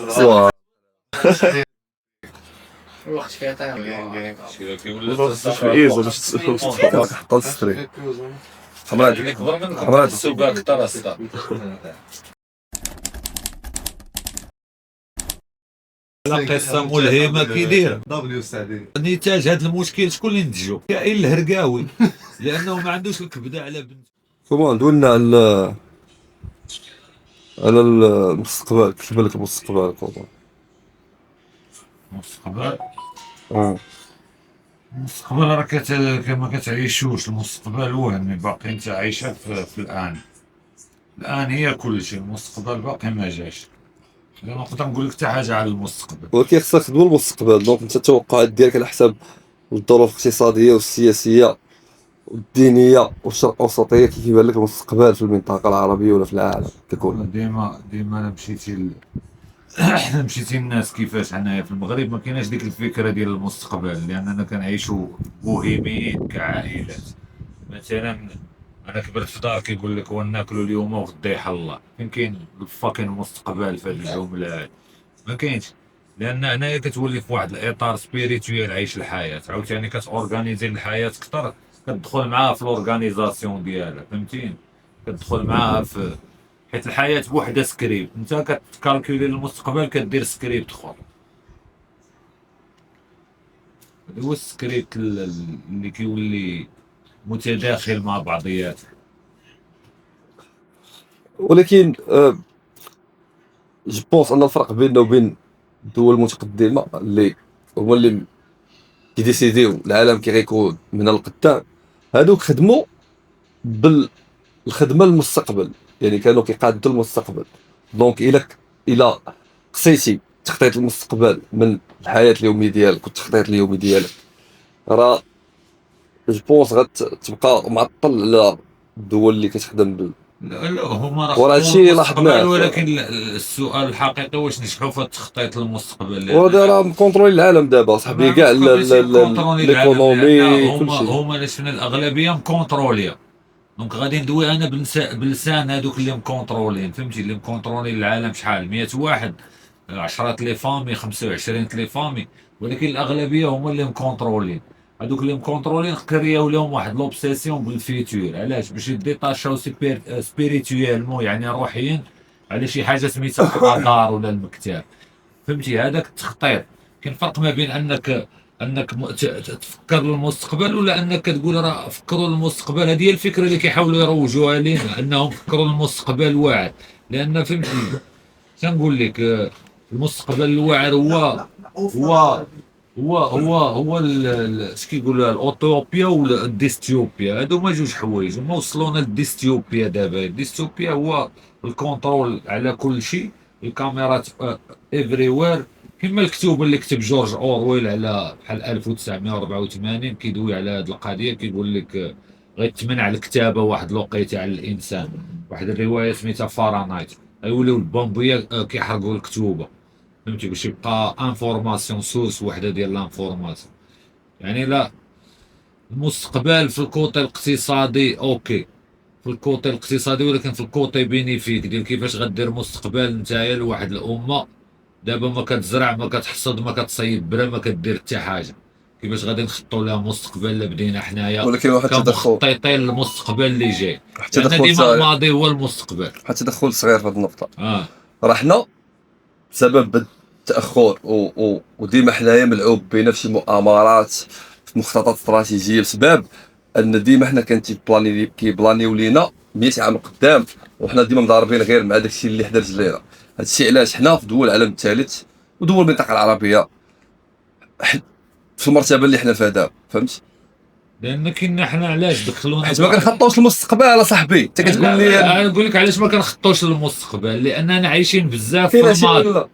صوار الوقت كيعطيها في ايزو باش تحط الستري حمرات السوق اكثر اصلا. قصة ملهمة كي دايرة. نتاج هذا المشكل شكون اللي نتجو؟ كائن الهرقاوي، لأنه ما عندوش الكبدة على بنت. كومون دوينا على المستقبل، كيف بالك المستقبل كومون؟ المستقبل المستقبل راه كما كتعيشوش. المستقبل وهمي، باقي انت عايشة في الآن هي كل شيء. المستقبل باقي ما جاش. لا نقدر نقول لك حتى حاجة على المستقبل. ولكن خصك تخدمو المستقبل، دونك انت التوقعات ديالك على حسب الظروف الاقتصادية والسياسية والدينية والشرق الأوسطية، كيف يبان لك المستقبل في المنطقة العربية ولا في العالم ككل؟ ديما الا مشيتي للناس كيفاش حنايا في المغرب ما كايناش ديك الفكره ديال المستقبل، لاننا كنعيشوا بوهيميين كعائلات. مثلا انا كبرت في دار كيقول لك وناكلوا اليوم وغدا يحل الله. فين كاين الفاكين المستقبل في هذه الجمله هذه؟ ما كاينش. لان هنايا كتولي في واحد الاطار سبيريتويال عايش الحياه، عاوتاني كتورغانيزي الحياه اكثر، كتدخل معاها في الاورغانيزاسيون ديالها، فهمتيني؟ كتدخل معاها في حيت الحياه بوحدها سكريبت، انت كتكالكولي المستقبل كدير سكريبت اخر. هذا هو السكريبت اللي كيولي متداخل مع بعضياته. ولكن جو بونس ان الفرق بيننا وبين الدول المتقدمه اللي هما اللي كيديسيديو العالم كي غيكون من القدام، هادوك خدموا بالخدمه للمستقبل، يعني كانوا كيقادوا المستقبل. دونك الا قصيتي تخطيط المستقبل من الحياه اليوميه ديالك والتخطيط اليومي ديالك، راه جو بونس غتبقى معطل على الدول اللي كتخدم لا هما راه وراه هادشي اللي لاحظناه. ولكن السؤال الحقيقي واش نجحوا في التخطيط للمستقبل؟ وهذا راه مكونترولي العالم دابا صاحبي، كاع ليكونومي كلشي. هما اللي شفنا الاغلبيه مكونتروليه. دونك غادي ندوي انا بلسان هذوك اللي مكونترولين، فهمتي؟ اللي مكونترولين العالم شحال 100 واحد، 10 لي فامي، 25 لي فامي، ولكن الاغلبيه هما اللي مكونترولين. هذوك اللي مكونترولين كرياو لهم واحد لوبسيسيون بالفيتور. علاش؟ باش يديتاشاو سبيريتويالمون، يعني روحيا، على شي حاجه سميتها القدر ولا المكتاب، فهمتي؟ هذاك التخطيط. كاين فرق ما بين انك تفكر للمستقبل ولا انك تقول راه فكروا للمستقبل. هذه هي الفكره اللي كيحاولوا يروجوها لنا، انهم فكروا للمستقبل الواعر. لان فهمتي تنقول لك المستقبل الواعر هو اش كيقولوا الاوتوبيا ولا الديستيوبيا. هادو هما جوج حوايج، هما وصلونا للديستيوبيا دابا. الديستيوبيا هو الكونترول على كل شيء، الكاميرات افري وير، كما الكتوبه اللي كتب جورج اورويل على بحال 1984 كيدوي على هذه القضيه. كيقول لك غيتمنع الكتابه واحد الوقيته على الانسان. واحد الروايه سميتها فارانايت، غيوليو البومبيه كيحرقوا الكتوبه، فهمتي؟ باش يبقى انفورماسيون سورس وحده ديال لانفورماسيون. يعني لا، المستقبل في الكوتي الاقتصادي اوكي، في الكوتي الاقتصادي، ولكن في الكوتي بينيفيك ديال كيفاش غدير مستقبل نتايا لواحد الامه دابا ما كتزرع، ما كتحصد، ما كتصيب برا، ما كدير حتى حاجه. كيفاش غادي نخططوا لها مستقبل اللي بدينا حنايا ولكن واحد التدخل، كمخططين للمستقبل اللي جاي؟ حتى لان تدخل ديما الماضي هو المستقبل. واحد التدخل صغير في هذه النقطه. اه راه حنا بسبب التاخر وديما حنايا ملعوب بينا في شي مؤامرات، في مخططات استراتيجيه، بسبب ان ديما حنا كيبلانيو لينا 100 عام قدام، وحنا ديما مضاربين غير مع داكشي اللي حدا رجلينا. هادشي علاش حنا في دول العالم الثالث ودول المنطقه العربيه في المرتبه اللي حنا فيها دابا، فهمت؟ لان كنا حنا علاش دخلونا؟ حيت ما كنخطوش المستقبل اصاحبي. انت كتقول لي انا نقول لك علاش ما كنخطوش للمستقبل، لاننا عايشين بزاف في الماضي.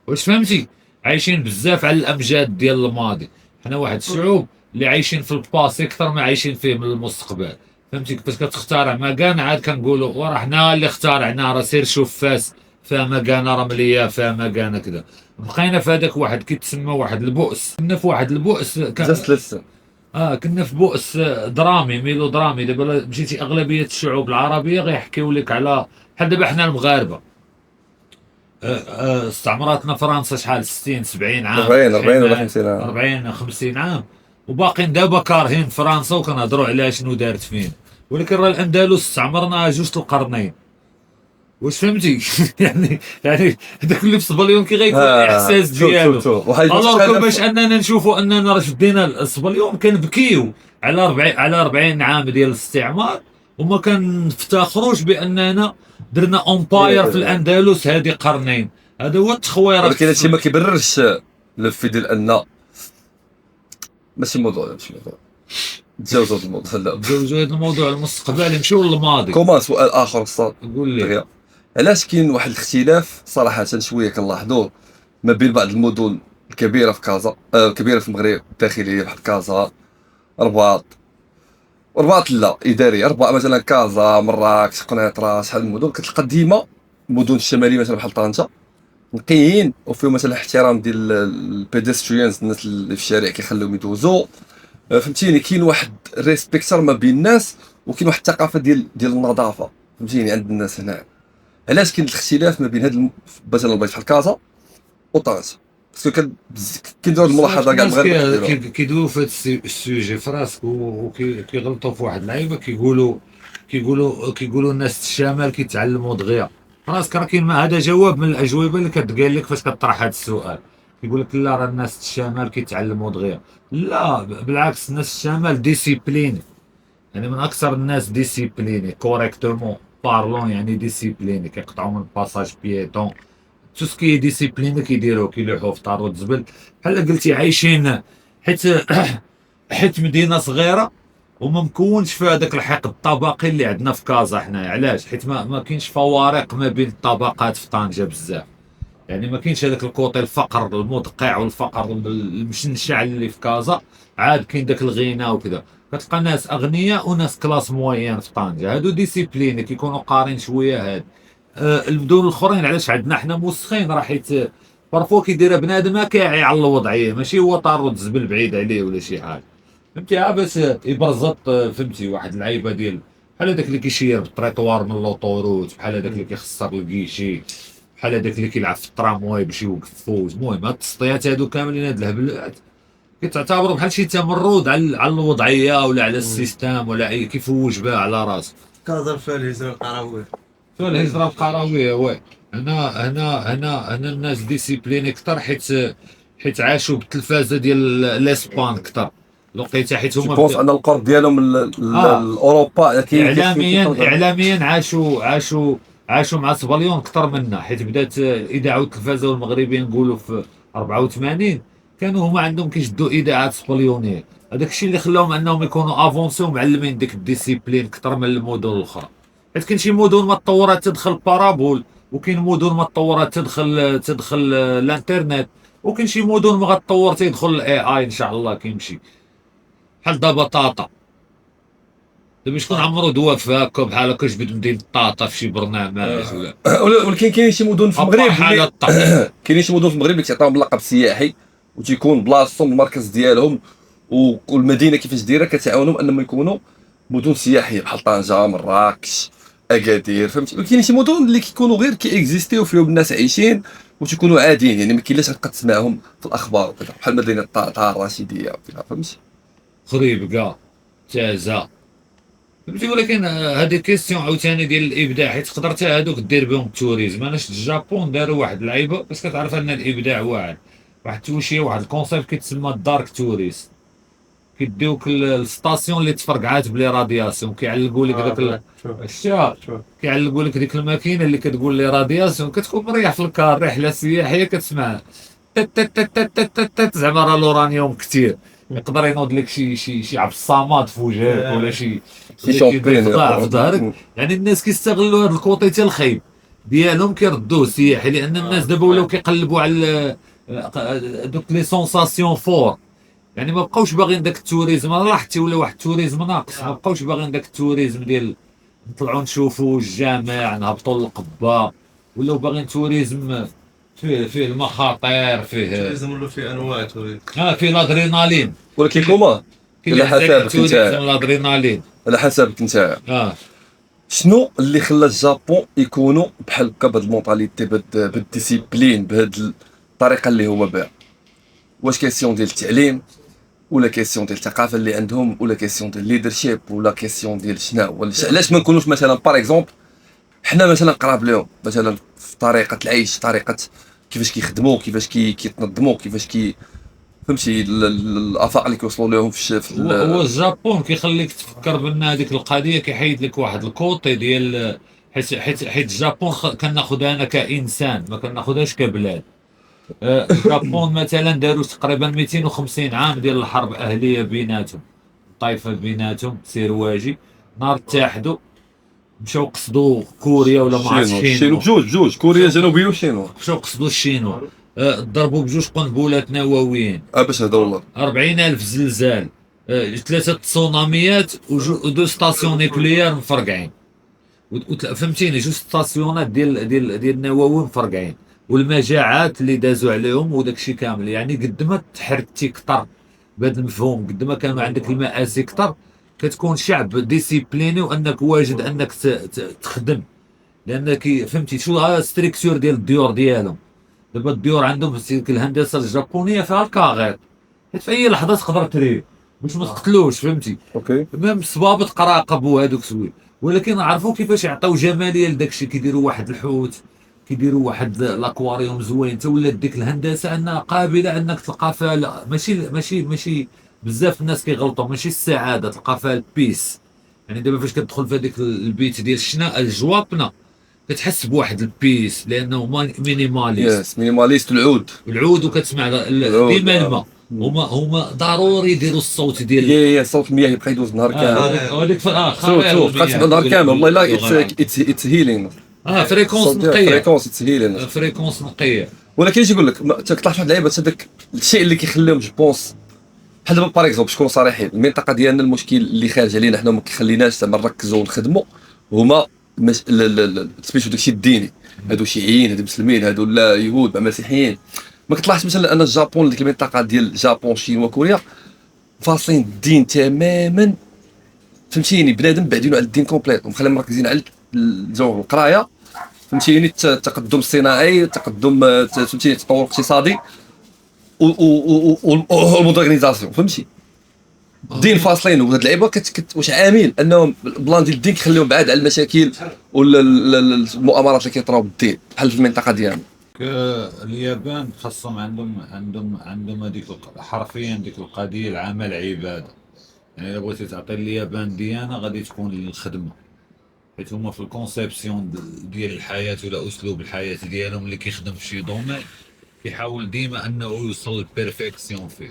واش فهمتي؟ عايشين بزاف على الامجاد ديال الماضي. حنا واحد الشعوب اللي عايشين في الباسي اكثر ما عايشين فيه من المستقبل، فهمتي؟ كيفاش كتخترع مكان عاد كنقولوا وراه حنا اللي اخترعناه، راه سير شوف فاس فيها مكانه رمليه، فيها مكانه كذا. بقينا في هذاك واحد كيتسمى واحد البؤس. كنا في واحد البؤس كنا في بؤس درامي، ميلو درامي. دابا مشيتي اغلبيه الشعوب العربيه غيحكيو لك على بحال دابا حنا المغاربه، استعمرتنا فرنسا شحال 60 70 عام 40 ولا 90 50 عام. 40 50 عام، وباقيين دابا كارهين فرنسا وكنهضروا على شنو دارت فين. ولكن راه الاندلس استعمرنا جوج القرنين، واش فهمتي؟ يعني هذاك اللي في الصبليون كي غيكون الاحساس ديالو. الوغ باش اننا نشوفوا اننا راه شدينا الصبليون كنبكيو على 40 عام ديال الاستعمار، وما كنفتخروش باننا درنا امباير في الاندلس هذه قرنين. هذا هو التخوير. ولكن هادشي ما كيبررش لو في ديال ان ماشي موضوع تجاوزوا هذا الموضوع. لا نتزوجوا هذا الموضوع المستقبل، نمشيو للماضي. كومان سؤال اخر استاذ قول لي. دغيا، علاش كاين واحد الاختلاف صراحه شويه كنلاحظوه ما بين بعض المدن الكبيره في كازا كبيره في المغرب الداخليه بحال كازا، رباط لا اداريه، رباط مثلا كازا، مراكش، قنيطره، شحال من مدن كتلقى ديما المدن الشماليه مثلا بحال طنجه نقيين وفيهم مثلا احترام ديال البيدستريانز، الناس اللي في الشارع كيخليهم يدوزوا، فهمتيني. كاين واحد ريسبكتر ما بين الناس، وكاين واحد الثقافه ديال النظافه، فهمتيني، عند الناس هنا. علاش كاين الاختلاف ما بين هاد مثلا البيت بحال كازا وطنجه؟ باسكو كنديروا الملاحظه كاع المغاربه كيدويو في هذا السوجي في راسك، وكيغلطوا في واحد اللعيبه، كيقولوا الناس الشمال كيتعلموا دغيا. راسك راه كاين هذا جواب من الاجوبه اللي كتقال لك فاش كطرح هذا السؤال. كيقول لك لا راه الناس الشمال كيتعلموا دغيا. لا بالعكس، الناس الشمال ديسيبلين، يعني من اكثر الناس ديسيبليني كوريكتومون بارلون، يعني ديسيبليني كيقطعوا من باساج بيتون، تو سكي ديسيبليني كيديروه، كيلوحوا في طارو الزبل بحال قلتي عايشين. حيت حيت مدينه صغيره وما مكونش في هذاك الحقد الطبقي اللي عندنا في كازا حنايا. علاش؟ حيت ما كاينش فوارق ما بين الطبقات في طنجه بزاف، يعني ما كاينش هذاك الكوطي الفقر المدقع والفقر المشنشع اللي في كازا. عاد كاين داك الغنى وكذا، كتلقى ناس اغنياء وناس كلاس موين في طنجه، هادو ديسيبليني كيكونوا قارين شويه. هاد المدن الاخرين علاش عندنا حنا موسخين؟ راه حيت بارفو كيديرها بنادم كاعي على الوضعيه، ماشي هو طارو الزبل بعيد عليه ولا شي حاجه، فهمتي؟ باش يبرزط، فهمتي؟ واحد اللعيبه ديال بحال هذاك اللي كيشير بالطريطوار من لوطوروت، بحال هذاك اللي كيخسر الكيشي، بحال هذاك اللي كيلعب في الترامواي باش يوقف الفوز. المهم هاد التسطيات هادو كاملين، هاد الهبلات كتعتبروا بحال شي تمرد على الوضعيه ولا على السيستم ولا اي كيفوج بها على راسه. كازا في الهجرة القروية. في الهجره القرويه وي. هنا الناس ديسيبليني اكثر، حيت عاشوا بالتلفازه ديال الاسبان اكثر لقيتها، حيت هما بونس ان القرب ديالهم لاوروبا اعلاميا عاشوا مع سباليون اكثر منا، حيت بدات الاذاعه والتلفازه والمغربيين نقولوا في 84 كانوا هما عندهم كيشدوا اذاعات سباليونيه. هذاك الشيء اللي خلاهم انهم يكونوا افونسيو معلمين ديك الديسيبلين اكثر من المدن الاخرى. حيت كاين شي مدن ما تطورات تدخل بارابول، وكاين مدن ما تطورات تدخل الانترنت، وكاين شي مدن ما غتطور تيدخل الاي اي ان شاء الله كيمشي. بحال دابا طاطا، دابا شكون عمرو دوا في هكا بحال هكا جبد مدينه طاطا في شي برنامج ولا ولكن كاين شي مدن في المغرب كاينين شي مدن في المغرب اللي كيعطيهم باللقب سياحي وتيكون بلاصتهم المركز ديالهم، والمدينه كيفاش دايره كتعاونهم انهم يكونوا مدن سياحيه بحال طنجه، مراكش، اكادير، فهمتي؟ وكاين شي مدن اللي كيكونوا غير كيكزيستيو فيهم الناس عايشين وتيكونوا عاديين، يعني ما كاينلاش غتبقى تسمعهم في الاخبار وكذا، بحال مدينه طاطا الرشيديه وكذا، فهمتي؟ خريبكا، تازا، فهمتي؟ ولكن هذه كيستيون عاوتاني ديال الابداع، حيت تقدر حتى هادوك دير بهم التوريزم. انا شفت الجابون داروا واحد اللعيبه باش كتعرف ان الابداع واعر، واحد التوشيه، واحد الكونسيبت كيتسمى الدارك توريست. كيديوك الستاسيون اللي تفرقعات بلي رادياسيون، كيعلقوا لك داك الشتا، كيعلقوا لك ديك الماكينه اللي كتقول لي رادياسيون، كتكون مريح في الكار، رحله سياحيه كتسمع زعما راه لورانيوم كثير، يقدر ينوض لك شي عبد الصمد في وجهك ولا شي شومبين في ظهرك. يعني الناس كيستغلوا هذا الكوطي حتى الخايب ديالهم كيردوه سياحي، لان الناس دابا ولاو كيقلبوا على دوك لي سونساسيون فور، يعني ما بقاوش باغيين داك التوريزم. انا لاحظتي ولا واحد التوريزم ناقص، ما بقاوش باغيين داك التوريزم ديال نطلعوا نشوفوا الجامع نهبطوا للقبه، ولاو باغيين توريزم فيه المخاطر، فيه التوريزم ولا فيه انواع توريزم، فيه الادرينالين. ولكن كوما على حسابك انت، الادرينالين على حسابك انت شنو اللي خلى الجابون يكونوا بحال هكا بهاد المونطاليتي بهاد الديسيبلين بهاد الطريقه اللي هما بها؟ واش كيسيون ديال التعليم، ولا كيسيون ديال الثقافه اللي عندهم، ولا كيسيون ديال الليدرشيب، ولا كيسيون ديال شنو؟ علاش ما نكونوش مثلا باغ اكزومبل حنا مثلا قراب لهم مثلا في طريقه العيش، طريقه كيفاش كيخدموا، كيفاش كيتنظموا، كيفاش فهمتي الافاق اللي كيوصلوا لهم هو الجابون كيخليك تفكر بان هذيك القضيه كيحيد لك واحد الكوطي ديال، حيت الجابون كناخذها انا كانسان، ما كناخذهاش كبلاد. الجابون مثلا داروا تقريبا 250 عام ديال الحرب اهليه بيناتهم، طائفه بيناتهم سيرواجي، نهار اتحدوا مشاو قصدوا كوريا ولا ما عرفتش الشينو شنو، بجوج كوريا الجنوبيه والشينو. مشاو قصدوا الشينوا. ضربوا بجوج قنبلات نوويين، باش هذا والله 40,000 زلزال، 3 تسوناميات، ودو ستاسيون نيكليير مفرقعين، فهمتيني، جوج ستاسيونات ديال النووي مفرقعين، والمجاعات اللي دازوا عليهم وداك الشيء كامل. يعني قد ما تحركتي كثر بهذا المفهوم، قد ما كانوا عندك المآسي كثر، كتكون شعب ديسيبليني وانك واجد انك تخدم، لانك فهمتي شو ستريكتور ديال الديور ديالهم. دابا الديور عندهم في الهندسه الجابونيه فيها الكاغيط، حيت في اي لحظه تقدر تري باش ما تقتلوش، فهمتي، اوكي. ميم صبابط قراقب وهذوك سوي. ولكن عرفوا كيفاش يعطيو جماليه لداك الشيء، كيديروا واحد الحوت، كيديروا واحد لاكواريوم زوين، تولات ديك الهندسه انها قابله انك تلقى فيها ماشي بزاف الناس كيغلطوا، ماشي السعاده تلقى فيها البيس. يعني دابا فاش كتدخل في هذيك البيت ديال الشنا الجوابنا، كتحس بواحد البيس لانه مينيماليست. يس مينيماليست العود. العود، وكتسمع العود ديما الماء. هما ضروري يديروا الصوت ديال يا صوت المياه يبقى يدوز النهار كامل. هذيك شوف خرير بقات تسمع النهار كامل والله لا. اتس هيلينغ. فريكونس نقيه، فريكونس اتس هيلينغ. فريكونس نقيه. ولكن اش يقول لك تطلع واحد اللعيبه هذاك الشيء اللي كيخليهم جوبونس بحال دابا باغ اكزومبل شكون صريحين المنطقه ديالنا المشكل اللي خارج علينا حنا ما كيخليناش زعما نركزوا ونخدموا هما سميتو داكشي الديني. هادو شيعيين، هادو مسلمين، هادو لا يهود مع مسيحيين. ما كطلعش مثلا ان الجابون ديك المنطقه ديال الجابون شينوا كوريا فاصلين الدين تماما، فهمتيني، بنادم بعدينو على الدين كومبليت ومخليهم مركزين على الجو القرايه، فهمتيني، التقدم الصناعي، التقدم فهمتيني، التطور الاقتصادي والمودرنيزاسيون، فهمتي. الدين فاصلين، وهاد اللعيبه واش عامل انهم بلان ديال الدين كيخليهم بعاد على المشاكل ولا المؤامرات اللي كيطراو بالدين بحال في المنطقه ديالنا. اليابان خاصهم عندهم هذيك حرفيا ديك القضيه، العمل عباده. يعني الا بغيتي تعطي اليابان ديانه غادي تكون للخدمه، حيت هما في الكونسيبسيون ديال الحياه ولا اسلوب الحياه ديالهم اللي كيخدم في شي دومين كيحاول ديما انه يوصل للبيرفكسيون فيه.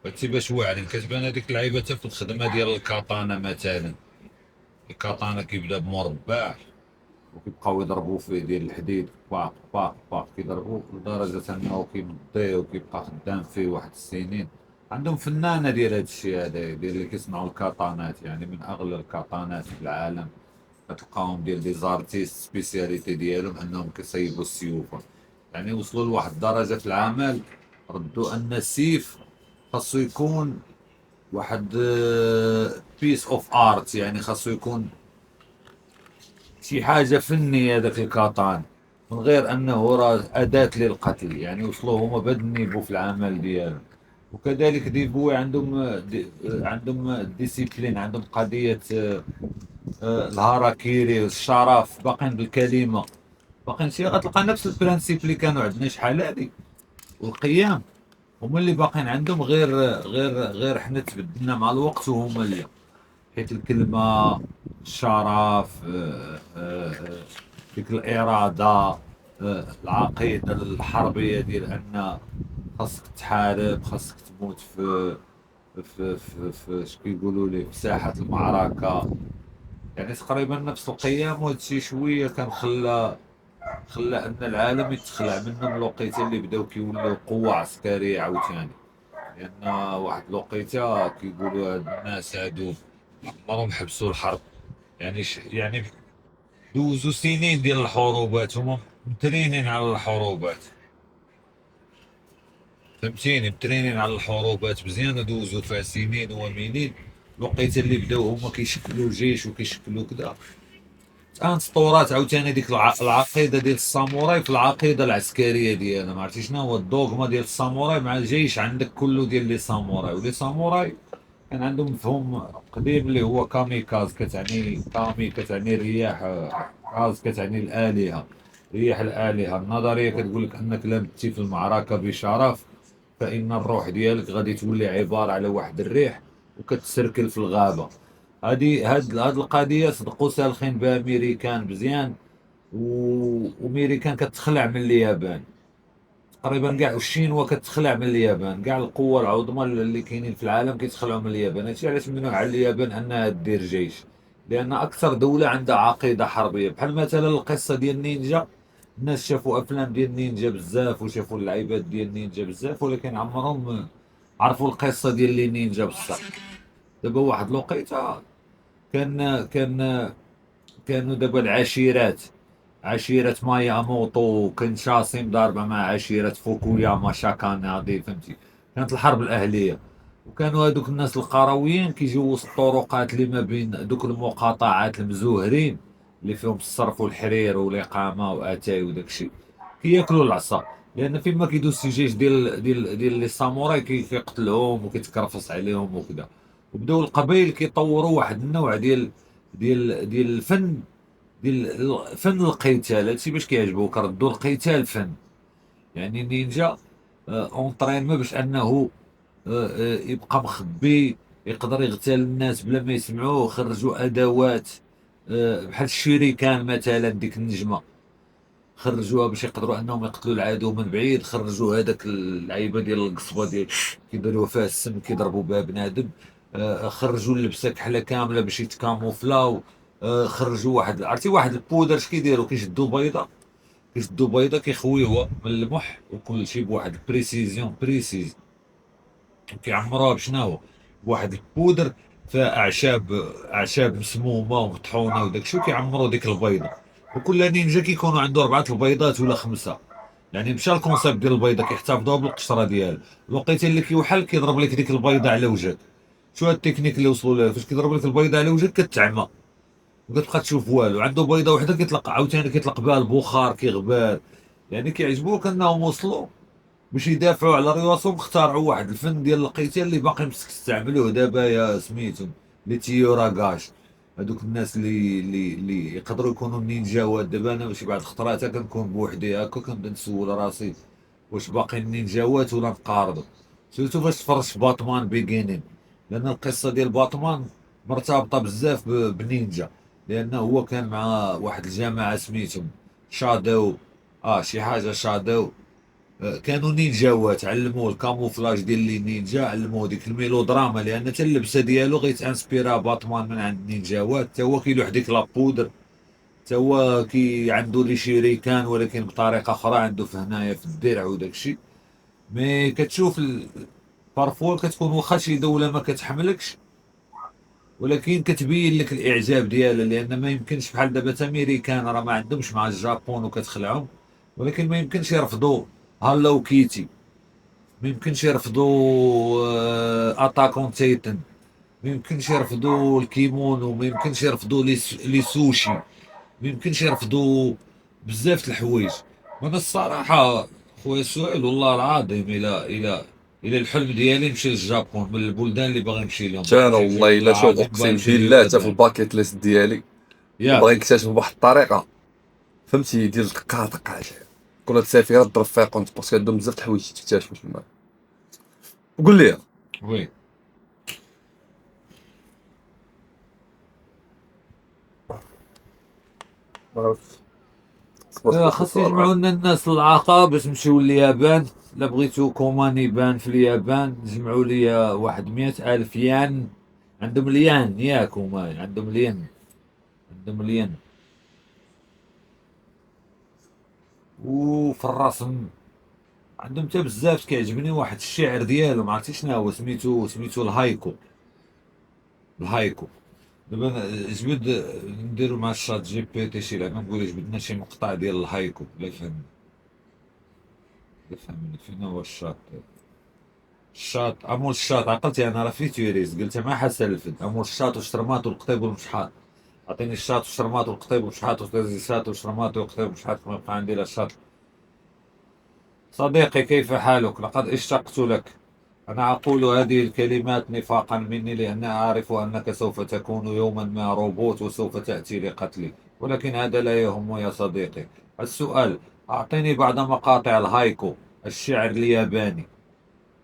فهمتي باش واعرين كتبان هذيك اللعيبه حتى في الخدمه ديال الكاتانا مثلا. الكاتانا كيبدا بمربع وكيبقاو يضربوا فيه ديال الحديد، باق باق باق كيضربوا لدرجه انه كينضي وكيبقى خدام فيه واحد السنين. عندهم فنانه ديال هذا الشيء هذا، ديال اللي كيصنعوا الكاتانات، يعني من اغلى الكاتانات في العالم. كتلقاهم ديال لي زارتيست سبيسياليتي ديالهم انهم كيصيبوا السيوف. يعني وصلوا لواحد الدرجه في العمل، ردوا ان السيف خاصو يكون واحد بيس اوف ارت، يعني خاصو يكون شي حاجه فنيه هذاك الكاتان، من غير انه راه اداه للقتل. يعني وصلوا هما بهذا النيفو في العمل ديالهم. وكذلك ديبوي عندهم ديسيبلين، عندهم قضيه الهاراكيري، الشرف، باقين بالكلمه، باقين شي غتلقى نفس البرانسيب اللي كانوا عندنا شحال هادي، والقيام هما اللي باقين عندهم. غير حنا تبدلنا مع الوقت وهما اللي، حيت الكلمه، الشرف، ديك الاراده، العقيده الحربيه ديال ان خاصك تحارب، خاصك تموت في اش كيقولوا ليه في ساحه المعركه. يعني تقريبا نفس القيام، وهذا الشيء شويه كان خلى ان العالم يتخلع منهم الوقيته اللي بداو كيولوا قوه عسكريه عاوتاني. لان واحد الوقيته كيقولوا هاد الناس هادو عمرهم حبسوا الحرب. يعني دوزوا سنين ديال الحروبات، هما مترينين على الحروبات، فهمتيني، مترينين على الحروبات مزيان، دوزوا فيها سنين ومنين. الوقيته اللي بداو هما كيشكلوا جيش وكيشكلوا كذا، تانسطورات عاوتاني ديك العقيده ديال الساموراي في العقيده العسكريه ديالنا. ما عرفتي شنو هو الدوغما ديال الساموراي مع الجيش عندك كله ديال لي ساموراي. ولي ساموراي كان عندهم مفهوم قديم اللي هو كاميكاز، كتعني كامي كتعني الرياح، كاز كتعني الآلهة، رياح الآلهة. النظرية كتقول لك أنك لا متي في المعركة بشرف فإن الروح ديالك غادي تولي عبارة على واحد الريح وكتسركل في الغابة. هاد القضية صدقوا سالخين بها أمريكان مزيان، وأمريكان كتخلع من اليابان تقريبا كاع، والشينوا كتخلع من اليابان، كاع القوى العظمى اللي كاينين في العالم كيتخلعوا من اليابان. هادشي علاش ممنوع على اليابان انها دير جيش، لان اكثر دوله عندها عقيده حربيه. بحال مثلا القصه ديال نينجا، الناس شافوا افلام ديال نينجا بزاف وشافوا اللعيبات ديال نينجا بزاف، ولكن عمرهم عرفوا القصه ديال لي نينجا بصح. دابا واحد الوقيته كانوا دابا العشيرات، عشيرة ماياموتو كينشاسي مضاربة مع عشيرة فوكوياما شاكانادي، فهمتي؟ كانت الحرب الأهلية، وكانوا هذوك الناس القرويين كيجيو وسط الطرقات اللي ما بين دوك المقاطعات المزوهرين اللي فيهم الصرف والحرير والإقامة وأتاي وداك الشيء، كياكلوا العصا. لأن فيما كيدوز الجيش ديال لي ساموراي كيقتلهم وكيتكرفص عليهم وكذا. وبداو القبائل كيطوروا واحد النوع ديال الفن، ديال فن القتال. هادشي باش كيعجبوك، ردوا القتال فن. يعني النينجا اونطرينمون باش انه يبقى مخبي، يقدر يغتال الناس بلا ما يسمعوه. خرجوا ادوات بحال الشريكان مثلا، ديك النجمه خرجوها باش يقدروا انهم يقتلوا العدو من بعيد. خرجوا هذاك اللعيبه ديال القصبه ديال كيديروا فيها السم كيضربوا بها بنادم. خرجوا اللبسه كحله كامله باش يتكاموفلاو. خرجوا واحد، عرفتي واحد البودر اش كيديروا، كيشدوا بيضه كيخويوها من المح وكل شيء بواحد البريسيزيون بريسيز، وكيعمروها بشناهو بواحد البودر فيها اعشاب مسمومه ومطحونه وداك الشيء، وكيعمروا ديك البيضه. وكل نينجا كيكونوا عنده 4 البيضات ولا 5. يعني مشى الكونسيبت ديال البيضه كيحتفظوها بالقشره ديالها. الوقيته اللي كيوحل كيضرب لك ديك البيضه على وجهك. شو هاد التكنيك اللي وصلوا لها؟ فاش كيضرب لك البيضه على وجهك كتعمى وكتبقى تشوف والو. عنده بيضه وحده كيطلق عاوتاني كيطلق بها البخار كيغبار. يعني كيعجبوك انهم وصلوا باش يدافعوا على راسهم، اخترعوا واحد الفن ديال القتال اللي باقي مسك تستعملوه دابا يا سميتو لي تيوراغاش. هذوك الناس اللي يقدروا يكونوا نينجاوات. دابا انا شي بعض الخطرات كنكون بوحدي هكا كنبدا نسول راسي واش باقي نينجاوات ولا نقارضوا. سيرتو فاش تفرجت في باتمان بيجينين، لان القصه ديال باتمان مرتبطه بزاف بنينجا، لانه هو كان مع واحد الجماعه سميتهم شادو، شي حاجه شادو. كانوا نينجاوات، علموه الكاموفلاج ديال لي نينجا، علموه ديك الميلودراما، لان حتى اللبسه ديالو غيتانسبيرا باتمان من عند النينجاوات. تا هو كيلوح ديك لابودر، تا هو كي عنده لي شيريكان ولكن بطريقه اخرى، عنده في هنايا في الدرع وداك الشيء. مي كتشوف بارفوا كتكون واخا شي دوله ما كتحملكش، ولكن كتبين لك الاعجاب ديالها. لان ما يمكنش بحال دابا امريكان راه ما عندهمش مع الجابون وكتخلعهم، ولكن ما يمكنش يرفضوا هالو كيتي، ما يمكنش يرفضوا اتاك اون تايتن، ما يمكنش يرفضوا الكيمونو، ما يمكنش يرفضوا لي سوشي، ما يمكنش يرفضوا بزاف د الحوايج. وانا الصراحه خويا سهيل والله العظيم الى الحلم ديالي نمشي للجابون، من البلدان اللي باغي نمشي لهم. حتى انا والله الا شوف العظيم باغي اقسم نمشي بالله حتى في لليابان. الباكيت ليست ديالي ياك باغي نكتشف بواحد الطريقه، فهمتي، ديال القاطقه. كل تسافر تضرب فيها كونت باسكو عندهم بزاف د الحوايج تكتشفوا تما. قول لي وي. ما عرفتش. صبر صبر خاص صبر. يجمعوا لنا الناس العاقة باش نمشيو لليابان. لا بغيتو كومان يبان في اليابان جمعوا لي واحد 100,000 ين. عندهم الين ياك كومان، عندهم الين، عندهم الين. وفي الرسم عندهم تا بزاف. كيعجبني واحد الشعر ديالهم، عرفتي شنو هو؟ سميتو الهايكو. الهايكو. دابا جبد نديرو مع الشات جي بي تي شي لعبه، نقول جبدنا شي مقطع ديال الهايكو. لا فهم، لا فهمني فين هو الشات. امول الشاط، عقلتي انا راه في تيريز قلتها ما حسلفت. امول الشاط وشترمات والقطيب والمشحار. اعطيني الشاط والشرماط والقطيب وشحات وتزيسات وشرماط وقطيب وشحات، ما يبقى عندي لا الشاط. صديقي كيف حالك؟ لقد اشتقت لك. أنا أقول هذه الكلمات نفاقا مني، لأني أعرف أنك سوف تكون يوما ما روبوت وسوف تأتي لقتلي، ولكن هذا لا يهم يا صديقي. السؤال: أعطيني بعض مقاطع الهايكو، الشعر الياباني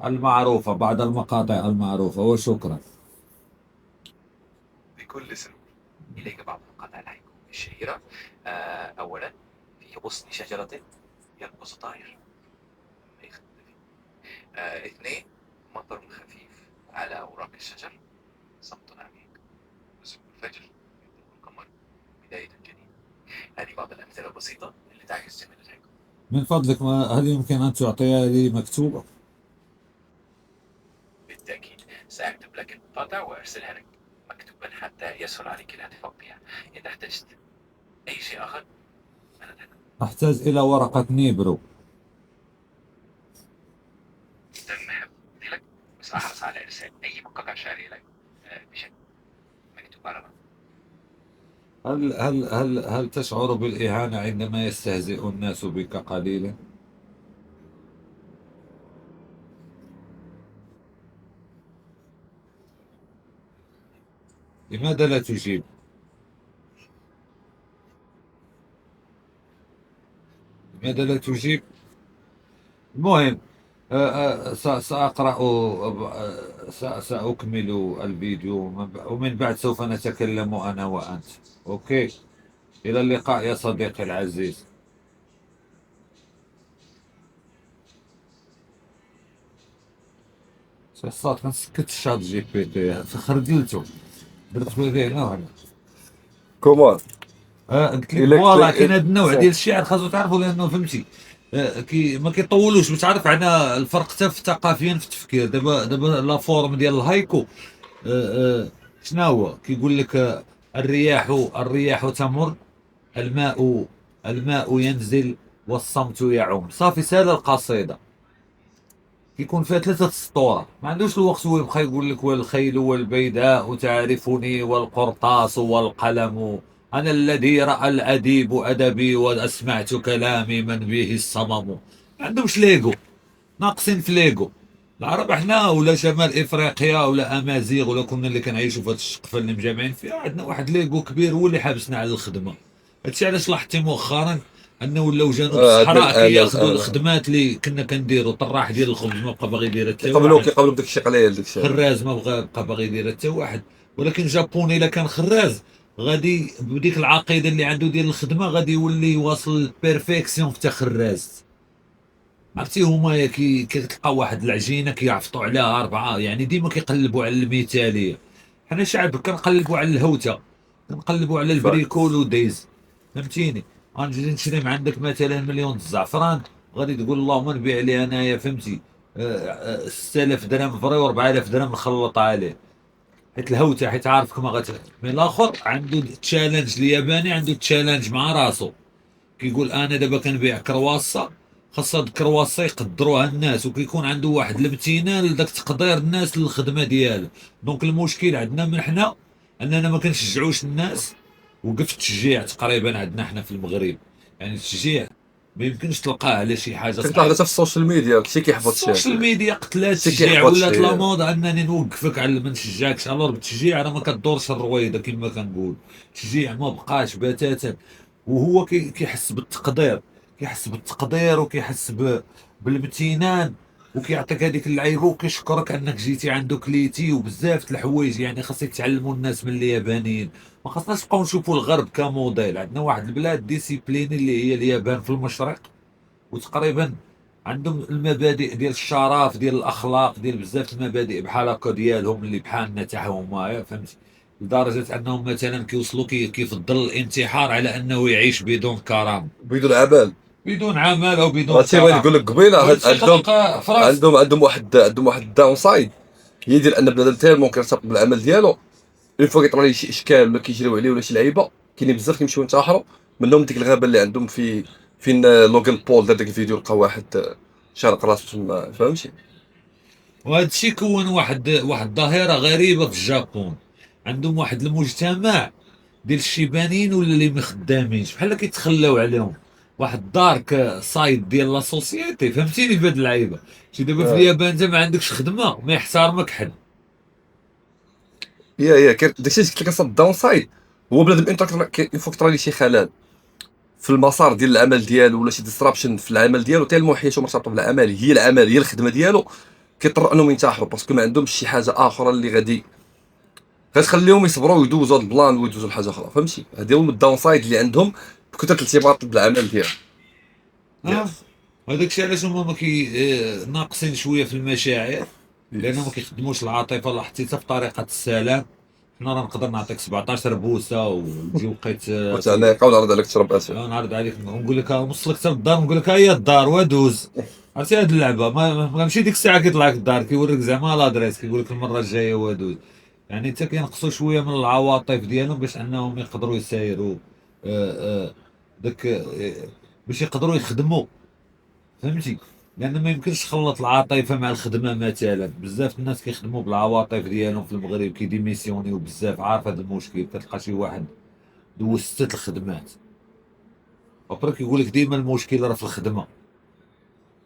المعروفة، بعض المقاطع المعروفة، وشكرا. بكل سرور. إليك بعض مقاطع الهايكو الشهيرة. أولا: في غصن شجرة يرقص طائر، ما يختلف فيه. اثنين: مطر خفيف على أوراق الشجر، صمت عميق، نسوم الفجر، يطلع القمر، بداية جديدة. هذه بعض الأمثلة البسيطة اللي تعكس جمال الهايكو. من فضلك، هل يمكن أن تعطيها لي مكتوبة؟ بالتأكيد سأكتب لك المقاطع وأرسلها لك مكتوبا حتى يسهل عليك الاحتفاظ بها. إذا احتجت أي شيء آخر أنا هنا. أحتاج إلى ورقة نيبرو. تم حفظ لك، بس أحرص على إرسال أي مقاطع شعرية لك بشكل مكتوب على رأسك. هل تشعر بالإهانة عندما يستهزئ الناس بك قليلا؟ لماذا لا تجيب؟ لماذا لا تجيب؟ المهم، سأقرأ، سأكمل الفيديو، ومن بعد سوف نتكلم أنا وأنت. أوكي، إلى اللقاء يا صديقي العزيز. صات كنسكت شات جي بي تي خردلته، درت به هنا. كومان قلت لك إلا فوالا، قلت كاين هذا النوع لك ديال الشعر خاصو تعرفوا، لانه فهمتي كي ما كيطولوش. بتعرف عندنا الفرق حتى في ثقافيا في التفكير. دابا لا فورم ديال الهايكو شنو هو كيقول لك؟ الرياح تمر، الماء ينزل، والصمت يعم. صافي سال القصيده. كيكون فيها ثلاثة سطور، ما عندوش الوقت هو يبقى يقول لك: والخيل والبيداء تعرفني، والقرطاس والقلم، أنا الذي رأى الأديب أدبي، وأسمعت كلامي من به الصمم. ما عندهمش ليغو، ناقصين في ليغو. العرب احنا ولا شمال افريقيا ولا امازيغ ولا كنا اللي كنعيشوا في هذه الشقفه اللي مجمعين فيها، عندنا واحد ليغو كبير هو اللي حابسنا على الخدمه. هادشي علاش لاحظتي مؤخرا انه ولاو جنوب عندنا الصحراء كياخذوا الآلة الخدمات اللي كنا كنديروا. طراح ديال الخبز ما بقى باغي يدير حتى كيقبلوا واحد، كيقبلوا بداك الشيء قليل داك الشيء. خراز ما بقى باغي يدير حتى واحد. ولكن جابوني الا كان خراز غادي بديك العقيده اللي عنده ديال الخدمه غادي يولي يواصل البيرفيكسيون في خراز. عرفتي هما كتلقى واحد العجينه كيعفطوا عليها اربعه، يعني ديما كيقلبوا على المثاليه. حنا شعب كنقلبوا على الهوته، كنقلبوا على البريكول وديز. فهمتيني؟ غنجي نشري من عندك مثلا مليون الزعفران، غادي تقول اللهم نبيع لي انايا فهمتي 6000 درهم فري و4000 درهم نخلط عليه، حيت الهوته، حيت عارفك ما من الاخر عنده تشالنج. الياباني عنده تشالنج مع راسو، كيقول انا دابا كنبيع كرواسه، خاص هاد الكرواسه يقدروها الناس، وكيكون عنده واحد الامتنان لذاك تقدير الناس للخدمه ديالو. دونك المشكل عندنا من حنا اننا ما كنشجعوش الناس. وقف التشجيع تقريبا عندنا حنا في المغرب، يعني التشجيع ما يمكنش تلقاه على شي حاجه تلقى صعيبه. حتى في السوشيال ميديا كلشي كيحفظ السوشيال ميديا قتلات شي التشجيع، كيحبط ولات شي. لا موض انني نوقفك على ما نشجعكش. الور بالتشجيع راه ما كدورش الرويضه كما كنقول. التشجيع ما بقاش بتاتا. وهو كيحس بالتقدير، كيحس بالتقدير وكيحس بالامتنان، وكيعطيك هذيك اللعيبه وكيشكرك انك جيتي عنده كليتي. وبزاف د الحوايج يعني خاص يتعلموا الناس من اليابانيين. ما خاصناش نبقاو نشوفوا الغرب كموديل. عندنا واحد البلاد ديسيبليني اللي هي اليابان في المشرق، وتقريبا عندهم المبادئ ديال الشرف، ديال الاخلاق، ديال بزاف المبادئ بحال هكا ديالهم اللي بحالنا حتى هما، فهمتي؟ لدرجه انهم مثلا كيوصلوا كيفضل الانتحار على انه يعيش بدون كرامه، بدون عمل. بدون عمل او بدون راه بغيت كرامه. نقول لك قبيله عندهم فراس. عندهم واحد الداون سايد، هي ديال ان بنادم تيرمون كيرتبط بالعمل ديالو. اون فوا كيطرا ليه شي اشكال ولا كيجريو عليه ولا شي لعيبه، كاينين بزاف كيمشيو ينتحروا. منهم ديك الغابه اللي عندهم فين لوغان بول دار داك الفيديو، لقى واحد شارق راسو تما، فهمتي؟ وهذا الشيء كون واحد الظاهره غريبه في الجابون. عندهم واحد المجتمع ديال الشيبانيين ولا اللي ما خدامينش بحال كيتخلاو عليهم. واحد الدار كسايد ديال لا سوسيتي، فهمتيني في هاد اللعيبه. شي دابا في اليابان انت ما عندكش خدمه ما يحترمك حد. يا داكشي اللي قلت لك اصلا الداون سايد هو بنادم يفوك طرا ليه شي خلل في المسار ديال العمل ديالو ولا شي ديسرابشن في العمل ديالو، تالمو حياته مرتبطه بالعمل، هي العمل هي الخدمه ديالو، كيضطروا انهم ينتحروا باسكو ما عندهمش شي حاجه اخرى اللي غتخليهم يصبروا ويدوزوا هاد البلان ويدوزوا لحاجه اخرى. فهمتي؟ هادي هو الداون سايد اللي عندهم بكثره الارتباط بالعمل ديالهم. هذاك الشيء علاش هما ما ناقصين شويه في المشاعر، لانه ما كيخدموش العاطفه. لاحظتي حتى في طريقه السلام، حنا راه نقدر نعطيك 17 بوسه وتجي وقيت وتعنيقه ونعرض عليك تشرب اسود. نعرض عليك ونقول لك نوصلك حتى للدار، نقول لك ها هي الدار ودوز. عرفتي هاد اللعبه ما ماشي ديك الساعه كيطلع لك الدار كيوريك زعما لادريس، كيقول لك المره الجايه ودوز. يعني حتى كينقصوا شويه من العواطف ديالهم باش انهم يقدروا يسايروا داك باش يقدروا يخدموا. فهمتي؟ لان ما يمكنش تخلط العاطفه مع الخدمه. مثلا بزاف الناس كيخدموا بالعواطف ديالهم في المغرب كيديميسيونيو بزاف. عارف هذا المشكل؟ كتلقى شي واحد دوز 6 الخدمات ابرا كيقول لك ديما المشكل راه في الخدمه.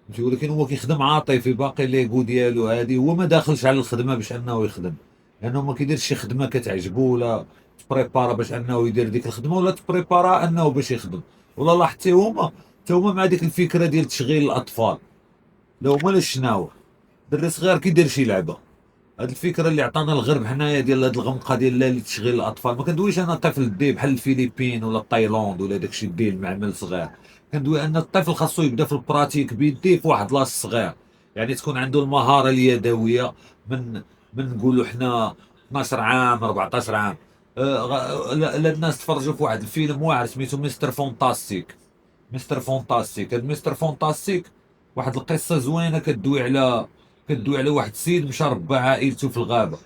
فهمتي؟ ولكن هو كيخدم عاطفي باقي ليغو ديالو هادي، هو ما داخلش على الخدمه باش انه يخدم، لانه ما كيديرش شي خدمه كتعجبو ولا تبريبارا باش انه يدير ديك الخدمه ولا تبريبارا انه باش يخدم. ولا لاحظتي هما مع ديك الفكره ديال تشغيل الاطفال، لو هما لا شناوه دري صغير كيدير شي لعبه. هاد الفكره اللي عطانا الغرب حنايا ديال هاد الغمقه ديال لا تشغيل الاطفال، ما كندويش انا طفل دي بحال الفلبين ولا تايلاند ولا داكشي ديال معمل صغير. كندوي ان الطفل خاصو يبدا في البراتيك بيديه في واحد لاص صغير، يعني تكون عنده المهاره اليدويه من نقولوا حنا 12 عام 14 عام. لا الناس تفرجوا في واحد الفيلم واعر سميتو مستر فونتاستيك. هاد مستر فونتاستيك واحد القصه زوينه كدوي على واحد السيد مشى ربى عائلته في الغابه.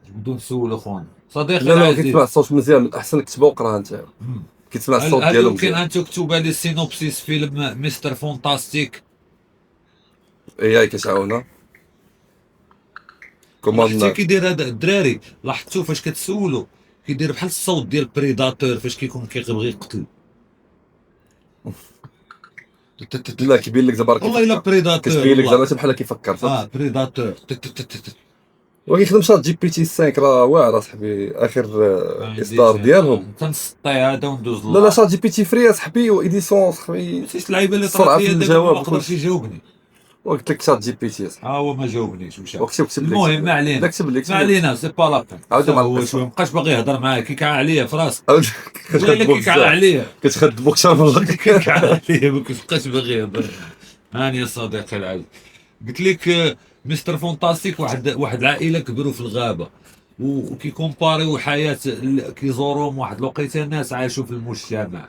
بدون سول اخونا صديقي لا العزيز. كيتسمع الصوت مزيان، من الاحسن كتبها وقراها انت. كيتسمع الصوت هل ديالو يمكن مزيان. ان تكتب لي سينوبسيس فيلم مستر فونتاستيك؟ اي كتعاونا لاحظتي كوماند. كيدير هذا الدراري؟ لاحظتو فاش كتسولو كيدير بحال الصوت ديال بريداتور فاش كيكون كيبغي يقتل. لا كيبين لك دابا والله الا بريداتور كتبين لك زعما بحال كيفكر. فهمت؟ بريداتور. وكيخدم شات جي بي تي 5 راه واعر اصاحبي، اخر اصدار ديالهم. تنسطي هذا وندوز لا شات جي بي تي فري اصاحبي وايديسيون اصاحبي. نسيت اللعيبه اللي السرعة طرات في ليا دابا الجواب ما قدرش يجاوبني. وقلت لك شات جي بي تي هو ما جاوبنيش ومشى. وكتب لي. المهم ما علينا ما علينا سي با لابين. عاودوا مع هو القصة. شويه مابقاش باغي يهضر معاك كيكعى عليا في راسك. كتخدمو كيكعى عليا كتخدمو اكثر من الله. كيكعى عليا ما كيبقاش باغي يهضر. هاني يا صديقي العزيز قلت لك مستر فونتاستيك واحد العائله كبروا في الغابه وكيكومباريو حياه كيزوروهم واحد الوقيته ناس عاشوا في المجتمع.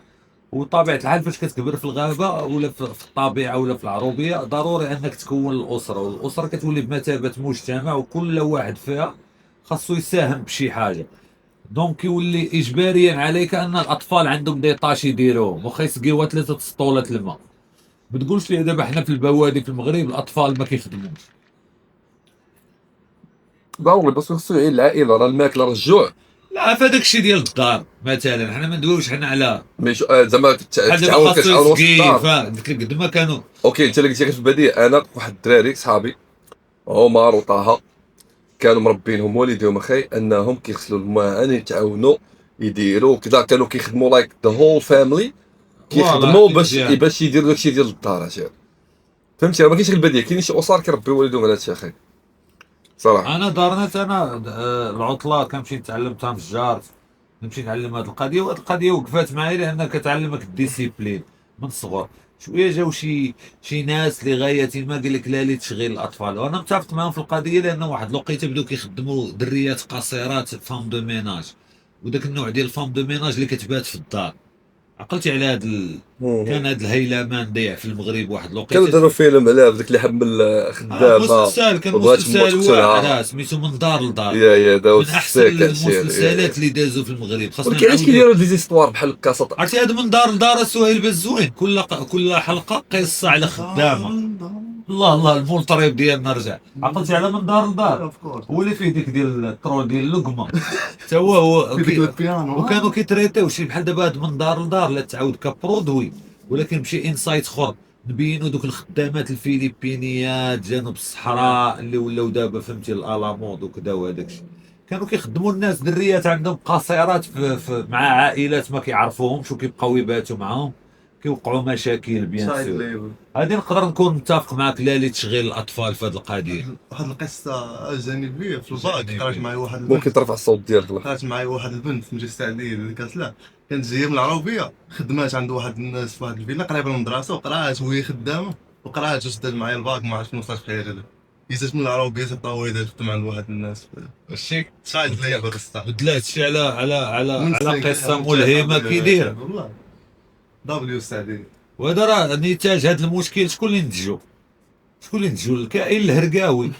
وطبيعة الحال فاش كتكبر في الغابة ولا في الطبيعة ولا في العروبية ضروري انك تكون الأسرة، والأسرة كتولي بمثابة مجتمع وكل واحد فيها خاصو يساهم بشي حاجة. دونك يولي إجباريا عليك أن الأطفال عندهم دي طاش يديروهم، واخا يسقيوها 3 سطولات الماء. ما تقولش لي دابا حنا في البوادي في المغرب الأطفال ما كيخدموش. ضروري بس خصو يعين العائلة، راه الماكلة راه الجوع. لا فهداك الشيء ديال الدار مثلا حنا ما ندويوش حنا على ماشي زعما بحال دابا تعاون خاصو كتعاون وسط يسقي الدار. قلت لك قد ما كانوا. اوكي انت اللي قلتي غير في البديهة، انا واحد الدراري صحابي عمر وطه كانوا مربينهم والديهم اخي انهم كيغسلوا الماعن يتعاونوا يديروا كذا، كانوا كيخدموا لايك ذا هول فاميلي كيخدموا باش يديروا داكشي ديال الدار. عرفتي؟ فهمتي؟ راه ما كاينش غير البديه، كاينين شي اسر كيربيو والديهم على هادشي اخي صراحه. انا دارنا انا العطله كنمشي نتعلم تنجار، نمشي نعلم هذه القضيه، وهذه القضيه وقفات معايا لانها كتعلمك الديسيبلين من الصغر. شويه جاو شي ناس لغايه ما قال لك لا تشغيل الاطفال، وانا متفق معاهم في القضيه لان واحد الوقيته بداو كيخدموا دريات قصيرات فام دو ميناج، وداك النوع ديال فام دو ميناج اللي كتبات في الدار. عقلتي على هذا كان هذا الهيلمان ضيع في المغرب واحد الوقيته. كانوا داروا فيلم على بداك اللي حمل خدامه كان مسلسل واعر سميتو من دار لدار. يا من احسن المسلسلات اللي دازوا في المغرب. خاصنا ولكن علاش كيديروا دي زيستوار بحال الكاسط؟ عرفتي هذا من دار لدار سهيل بزوين كل حلقه قصه على خدامه. الله المولطريب ديالنا رجع. عقلتي على من دار لدار اوف كورس هو اللي فيه ديك ديال الترول ديال اللقمه حتى هو في ديك البيانو وكانوا كيتريتيو شي بحال دابا هاد من دار لدار لا تعاود كبرودوي، ولكن بشي انسايت اخر نبينوا دوك الخدامات الفلبينيات جنوب الصحراء اللي ولاو دابا فهمتي الالامود وكذا وهذاك الشيء. كانوا كيخدموا الناس دريات عندهم قصيرات مع عائلات ما كيعرفوهمش وكيبقاو يباتوا معاهم، كيوقعوا مشاكل بيان شايد سور. ليبل. هادي نقدر نكون متفق معاك لا لتشغيل الاطفال في هذه القضيه. واحد القصه جانبيه في الباك جانبية. قرات معايا واحد البنت، ممكن ترفع الصوت ديالك الله. قرات معايا واحد البنت من السعديه اللي قالت لا كانت جايه من العربيه، خدمات عند واحد الناس في واحد الفيلا قريبه من المدرسه، وقرات وهي خدامه وقرات وشدات معايا الباك ما عرفت شنو وصلت في حياتها. جيت من العربيه الطويله خدمت عند واحد الناس الشيء شايد ليبل قصه بدلات شي على من على سنة قصه كده ملهمه كي دايره. والله دبليو السعديه. وهذا راه نتاج هذا المشكل. شكون اللي نتجو؟ الكائن الهرقاوي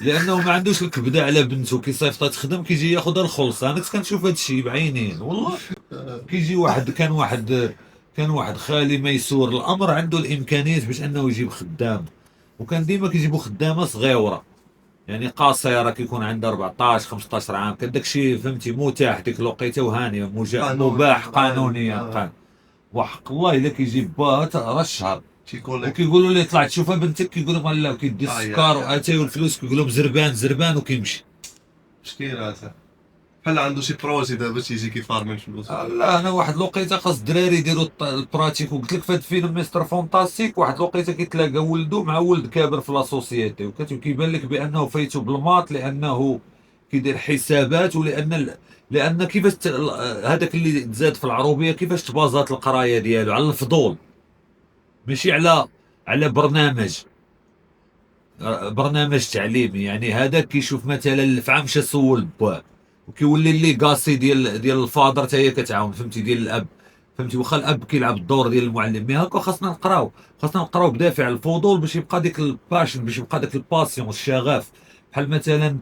لانه ما عندوش الكبده على بنته كيصيفطها تخدم كيجي ياخذ الخلص. انا كنت كنشوف هذا الشيء بعينين والله. كيجي كان واحد خالي ميسور الامر عنده الامكانيات باش انه يجيب خدام، وكان ديما كيجيبوا خدامه صغيره يعني قاصره كيكون عندها 14 15 عام، كان داكشي فهمتي متاح ديك الوقيته وهانيه مباح قانونيا. وحق الله الا كيجيب بات راه الشهر شي كوليك وكيقولوا لي طلعت تشوفها بنتك كيقول لهم لا كيدي السكر واتاي الفلوس كيقول لهم زربان وكيمشي. مشكله هذا بحال عنده شي بروجي دابا تيجي كيفارمي الفلوس. لا انا واحد الوقيته خاص الدراري يديروا البراتيك، وقلت لك في هذا الفيلم مستر فونتاستيك واحد الوقيته كيتلاقى ولده مع ولد كابر في لا سوسيتي، وكيبان لك بانه فايتو بالماط لانه كيدير حسابات، لان كيفاش هذاك اللي تزاد في العروبيه كيفاش تبازات القرايه ديالو على الفضول ماشي على برنامج تعليمي. يعني هذا كيشوف مثلا الفعه مشى سول باه وكيولي اللي قاسي ديال الفادر حتى هي كتعاون فهمتي ديال الاب فهمتي. واخا الاب كيلعب الدور ديال المعلم مي هكا خاصنا نقراو بدافع الفضول باش يبقى ديك الباشن، باش يبقى داك الباسيون الشغف. بحال مثلا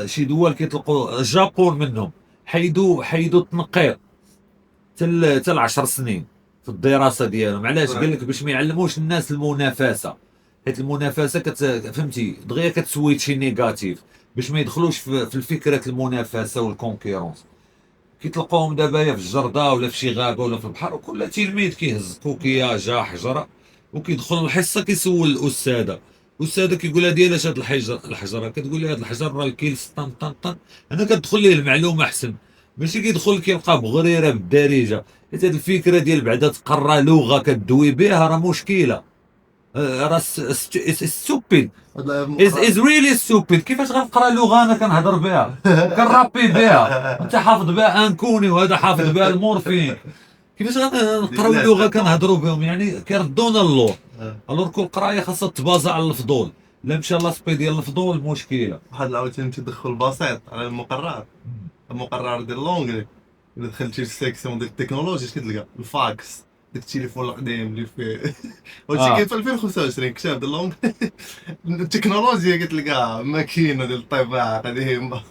شي دول كيطلقوا الجابون منهم حيدوا التنقير حتى 10 سنين في الدراسه ديالهم. علاش؟ قال لك باش ما يعلموش الناس المنافسه، حيت المنافسه فهمتي دغيا كتسويتشي نيجاتيف باش ما يدخلوش في الفكره المنافسه والكونكيرونس. كيطلقوهم دابا يا في الجرده ولا في شي غابه ولا في البحر، وكل تلميذ كيهز كوكيه جا حجره وكيدخل الحصه كيسول الاستاذه كيقول لها ديال هاد الحجره كتقول لي هاد الحجر راه الكيل طن طن طن. انا كتدخل ليه المعلومه احسن ماشي كيدخل كيلقى بغريره بالدارجه. حيت هاد الفكره ديال بعدا تقرا لغه كدوي بها راه مشكله، راه ستوبيد از ريلي ستوبيد. كيفاش غنقرا لغه انا كنهضر بها كنرابي بها انت حافظ بها انكوني وهذا حافظ بها المورفين، كيفاش غنقراو لغه كنهضروا بهم؟ يعني كيردونا اللور. الور كل قرايه خاصها تبازا على الفضول، لا مشى لاسبي ديال الفضول مشكله. واحد عاوتاني تدخل بسيط على المقرر ديال لونغلي. الا دخلتي للسيكسيون ديال التكنولوجيا اش كتلقى؟ الفاكس داك التليفون القديم اللي فيه هادشي كاين في 2025 كتاب ديال لونغ التكنولوجيا كتلقى ماكينه ديال الطباعه قديمه.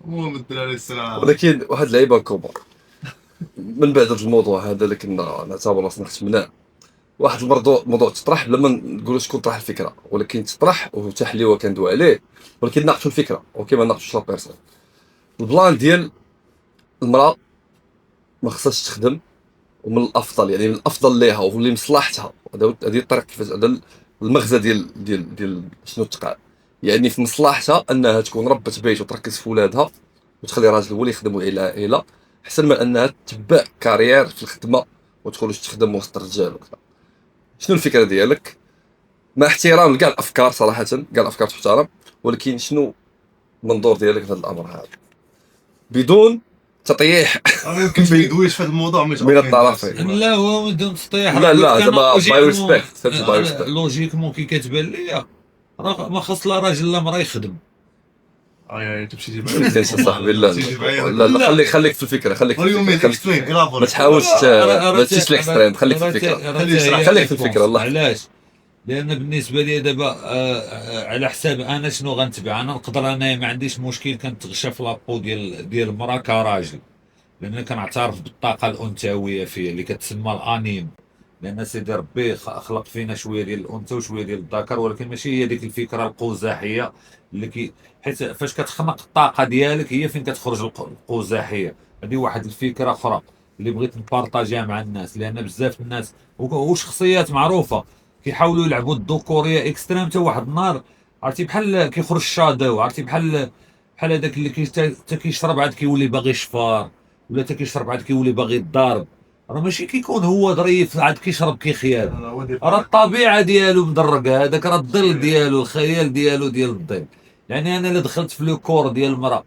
المهم الدراري السلام. ولكن واحد اللعيبه كبار من بعد هذا الموضوع هذا اللي كنا نعتبر راسنا ختمناه. واحد الموضوع تطرح بلا ما نقولوا شكون طرح الفكره، ولكن تطرح وتحليوه كندوي عليه، ولكن ناقشوا الفكره اوكي ما ناقشوش لا بيرسون. البلان ديال المراه ما خصهاش تخدم، ومن الافضل يعني من الافضل ليها واللي مصلحتها هذه الطريقه كيفاش هذا المغزى ديال شنو تقع. يعني في مصلحتها انها تكون ربة بيت وتركز في ولادها وتخلي راجل هو اللي يخدم وعائله احسن من انها تبع كارير في الخدمه وتخرج تخدم وسط الرجال وكذا. شنو الفكره ديالك؟ مع احترام لكاع الافكار صراحه كاع الافكار تحترم، ولكن شنو المنظور ديالك في هذا الامر هذا بدون تطيح يمكن ما يدويش في هذا الموضوع من الطرفين؟ لا هو بدون تطيح لا زعما باي ريسبكت لوجيكمون كي كتبان ليا راه ما خاص لا راجل لا مرا يخدم. تمشي تجيب ليس صاحبي لا خليك في الفكره خليك ما تحاولش ما تمشيش ليكستريم خليك في الفكره الله. علاش؟ لان بالنسبه لي دابا على حساب انا شنو غنتبع. انا نقدر انا ما عنديش مشكل كنتغشى في لابو ديال المراه كراجل، لان كنعترف بالطاقه الانثويه فيه اللي كتسمى الانيم لان سيدي ربي خلق فينا شويه ديال الانثى وشويه ديال الذكر، ولكن ماشي هي ديك الفكره القزحيه اللي حيت فاش كتخنق الطاقه ديالك هي فين كتخرج القزحيه. هذه واحد الفكره اخرى اللي بغيت نبارطاجيها مع الناس، لان بزاف الناس وشخصيات معروفه كيحاولوا يلعبوا الذكوريه اكستريم حتى واحد النهار عرفتي بحال كيخرج الشادو، عرفتي بحال هذاك اللي حتى كيشرب عاد كيولي باغي شفار، ولا حتى كيشرب عاد كيولي باغي الضرب. راه ماشي كيكون هو ظريف عاد كيشرب كيخيال، راه الطبيعه ديالو مدرقه، هذاك راه الظل ديالو، الخيال ديالو ديال الظل. يعني انا اللي دخلت في لو كور ديال المراه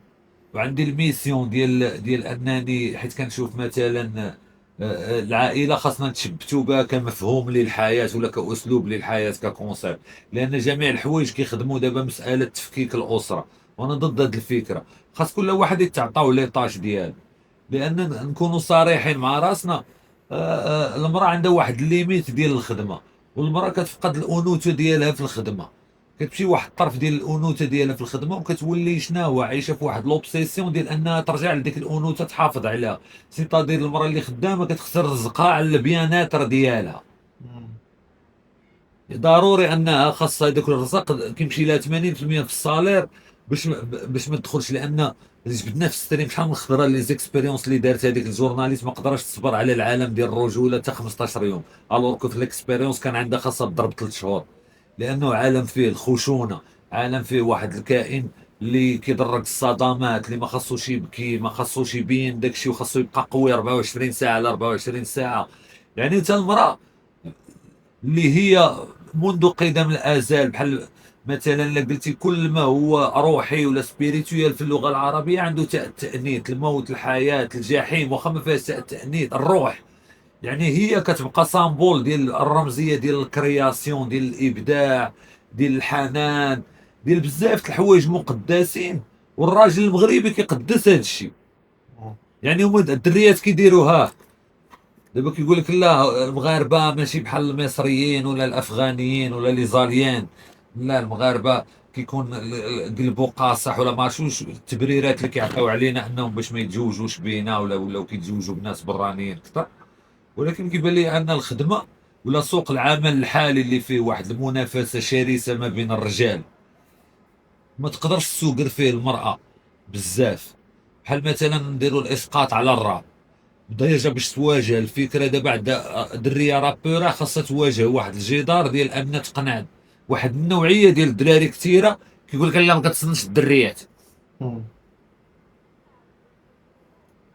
وعندي الميسيون ديال انني حيت كنشوف مثلا العائله خاصنا نتشبتوا بها كمفهوم للحياه ولا كاسلوب للحياه ككونسيبت، لان جميع الحوايج كيخدموا دابا مساله تفكيك الاسره، وانا ضد هذه الفكره. خاص كل واحد يتعطاو لي طاش ديالو، لان نكونوا صريحين مع راسنا. المراه عندها واحد الليميت ديال الخدمه، والمراه كتفقد الانوثه ديالها في الخدمه، كتمشي واحد الطرف ديال الانوثه ديالها في الخدمه وكتولي شنو هو عايشه في واحد لوبسيسيون ديال انها ترجع لديك الانوثه تحافظ عليها. سيتادير المراه اللي خدامه كتخسر رزقها على البيانات ديالها، ضروري انها خاصها هذاك الرزق كيمشي لها 80% في الصالير باش ما تدخلش، لان جبدنا في ستريم شحال من خضره لي زيكسبيريونس اللي دارت هذيك الجورناليست ما قدرش تصبر على العالم ديال الرجوله حتى 15 يوم، الوغ كو في الاكسبيريونس كان عندها خاصها تضرب 3 شهور، لانه عالم فيه الخشونه، عالم فيه واحد الكائن اللي كيدرك الصدمات، اللي ما خاصوش يبكي، ما خاصوش يبين داكشي، وخاصو يبقى قوي 24 ساعه على 24 ساعه. يعني حتى المراه اللي هي منذ قدم الازال، بحال مثلا الا قلتي كل ما هو روحي ولا سبيريتويال في اللغه العربيه عنده تانيث، الموت، الحياه، الجحيم، واخا ما فيهاش تانيث، الروح. يعني هي كتبقى سامبول ديال الرمزيه ديال الكرياسيون، ديال الابداع، ديال الحنان، ديال بزاف د الحوايج مقدسين، والراجل المغربي كيقدس هذا الشيء. يعني هما الدريات كيديروها دابا كيقول لك لا المغاربه ماشي بحال المصريين ولا الافغانيين ولا ليزاليين، لا المغاربه كيكون قلبو قاصح ولا ما شوش التبريرات اللي كيعطيو علينا انهم باش ما يتزوجوش بينا ولاو كيتزوجوا بناس برانيين اكثر. ولكن كيبان لي ان الخدمه ولا سوق العمل الحالي اللي فيه واحد المنافسه شرسه ما بين الرجال ما تقدرش تسوقر فيه المراه بزاف، بحال مثلا نديروا الاسقاط على الراب بدرجه باش تواجه الفكره. دابا عندها دريه رابوره خاصها تواجه واحد الجدار ديال ان تقنع واحد النوعيه ديال الدراري كثيره كيقول لك لا ما كتصنش الدريات.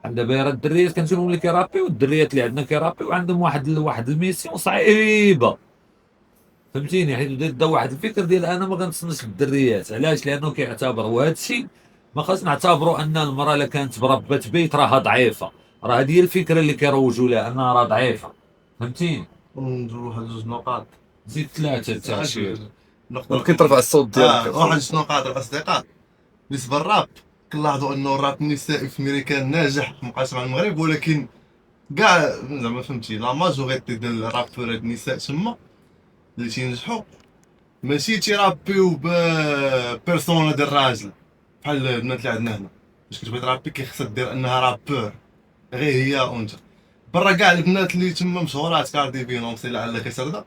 دابا راه الدريات كنشوفهم اللي كيرابيو، والدريات اللي عندنا كيرابيو عندهم واحد الميسيون صعيبه، فهمتيني؟ حيت بدا واحد الفكر ديال انا ما كنتصنش الدريات. علاش؟ لانه كيعتبر، وهذا الشيء ما خاص نعتبروا ان المراه الا كانت بربة بيت راها ضعيفه، راه هذه هي الفكره اللي كيروجوا لها انها راه ضعيفه، فهمتيني؟ نديرو واحد جوج نقاط. زيد ثلاثه تاع شي ممكن ترفع الصوت ديالك. واحد جوج نقاط الاصدقاء. بالنسبه للراب كنلاحظوا انه الراب النسائي في امريكا ناجح مقارنه مع المغرب، ولكن كاع زعما فهمتي لا ماجوريتي ديال الرابور النساء تما اللي تينجحوا ماشي تيرابيو بيرسونا ديال الراجل بحال البنات اللي عندنا هنا. باش كتبغي ترابي كيخصك دير انها رابور غير هي وانت. برا كاع البنات اللي تما مشهورات كاردي بي نونسي لعل كسرده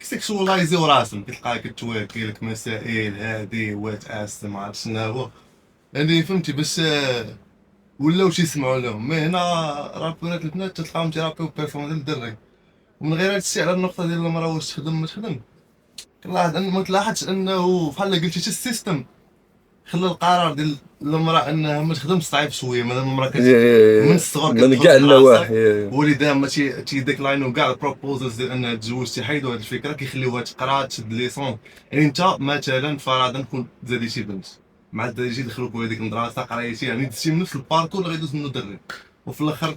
كسيكسولايزيو راسهم، كتلقاها كتواكي لك مسائل هادي وات اس ما عرفت شنو هو. يعني فهمتي باش ولاو تيسمعوا لهم. مي هنا رابورات البنات تلقاهم تيرابيو بيرسونا ديال الدري. ومن غير هادشي على النقطه ديال المراه واش تخدم ما تخدم، كنلاحظ ان ما تلاحظش انه بحال قلتي حتى السيستم خلى القرار ديال المراه انها ما تخدمش صعيب شويه. مادام المراه من الصغر من كاع النواحي وليدها ما تيديكلاينو كاع البروبوزلز ديال انها تزوج، تيحيدوا هاد الفكره كيخليوها تقرا تشد ليسون. يعني انت مثلا فرضا كنت زاديتي بنت مع الدرجه دخلوك هذيك المدرسه قريتي، يعني دزتي من نفس الباركور اللي غيدوز منه دري، وفي الاخر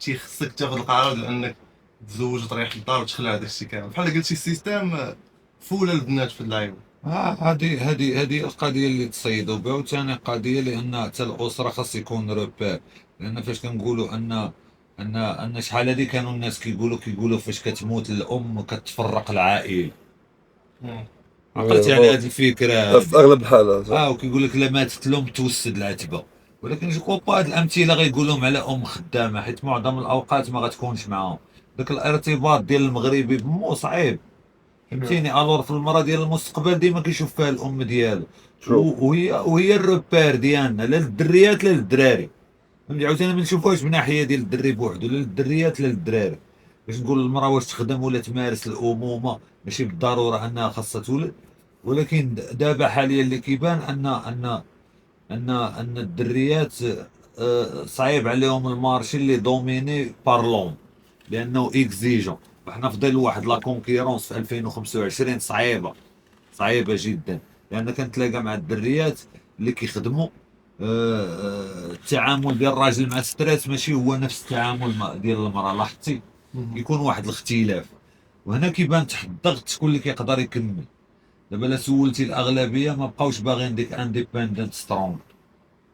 تيخصك تاخذ القرار ديال انك تزوج وتريح للدار وتخلع هذاك الشيء كامل. بحال قلتي السيستم فول البنات في اللعيبه. هذه القضيه اللي تصيدوا بها. وثاني قضيه لان حتى الاسره خاص يكون روبير، لان فاش كنقولوا ان شحال هذه كانوا الناس كيقولوا فاش كتموت الام كتفرق العائله. عقلتي على هذه الفكره في اغلب الحالات. وكيقول لك لا ماتت الام توسد العتبه. ولكن جو كوا هاد الامثله غيقولوهم على ام خدامه، حيت معظم الاوقات ما غتكونش معاهم. داك الارتباط ديال المغربي بمو صعيب، فهمتيني. الور في المرة ديال المستقبل ديما كيشوف فيها الام ديالو، وهي الروبير ديالنا، لا للدريات لا للدراري، فهمتي. عاوتاني ما نشوفوهاش من ناحيه ديال الدري بوحدو، لا للدريات لا للدراري. باش نقول للمراه واش تخدم ولا تمارس الامومه ماشي بالضروره انها خاصها تولد، ولكن دابا حاليا اللي كيبان ان الدريات صعيب عليهم المارشي اللي دوميني بار لوم، لانه اكزيجون. احنا في ظل واحد لا كونكيرونس في 2025 صعيبه جدا، لان كنتلاقى مع الدريات اللي كيخدموا التعامل ديال الراجل مع ستريس ماشي هو نفس التعامل ديال المراه، لاحظتي يكون واحد الاختلاف. وهنا كيبان تحت الضغط شكون اللي كيقدر يكمل. دابا لا سولتي الاغلبيه ما بقاوش باغيين ديك انديبندنت سترونغ،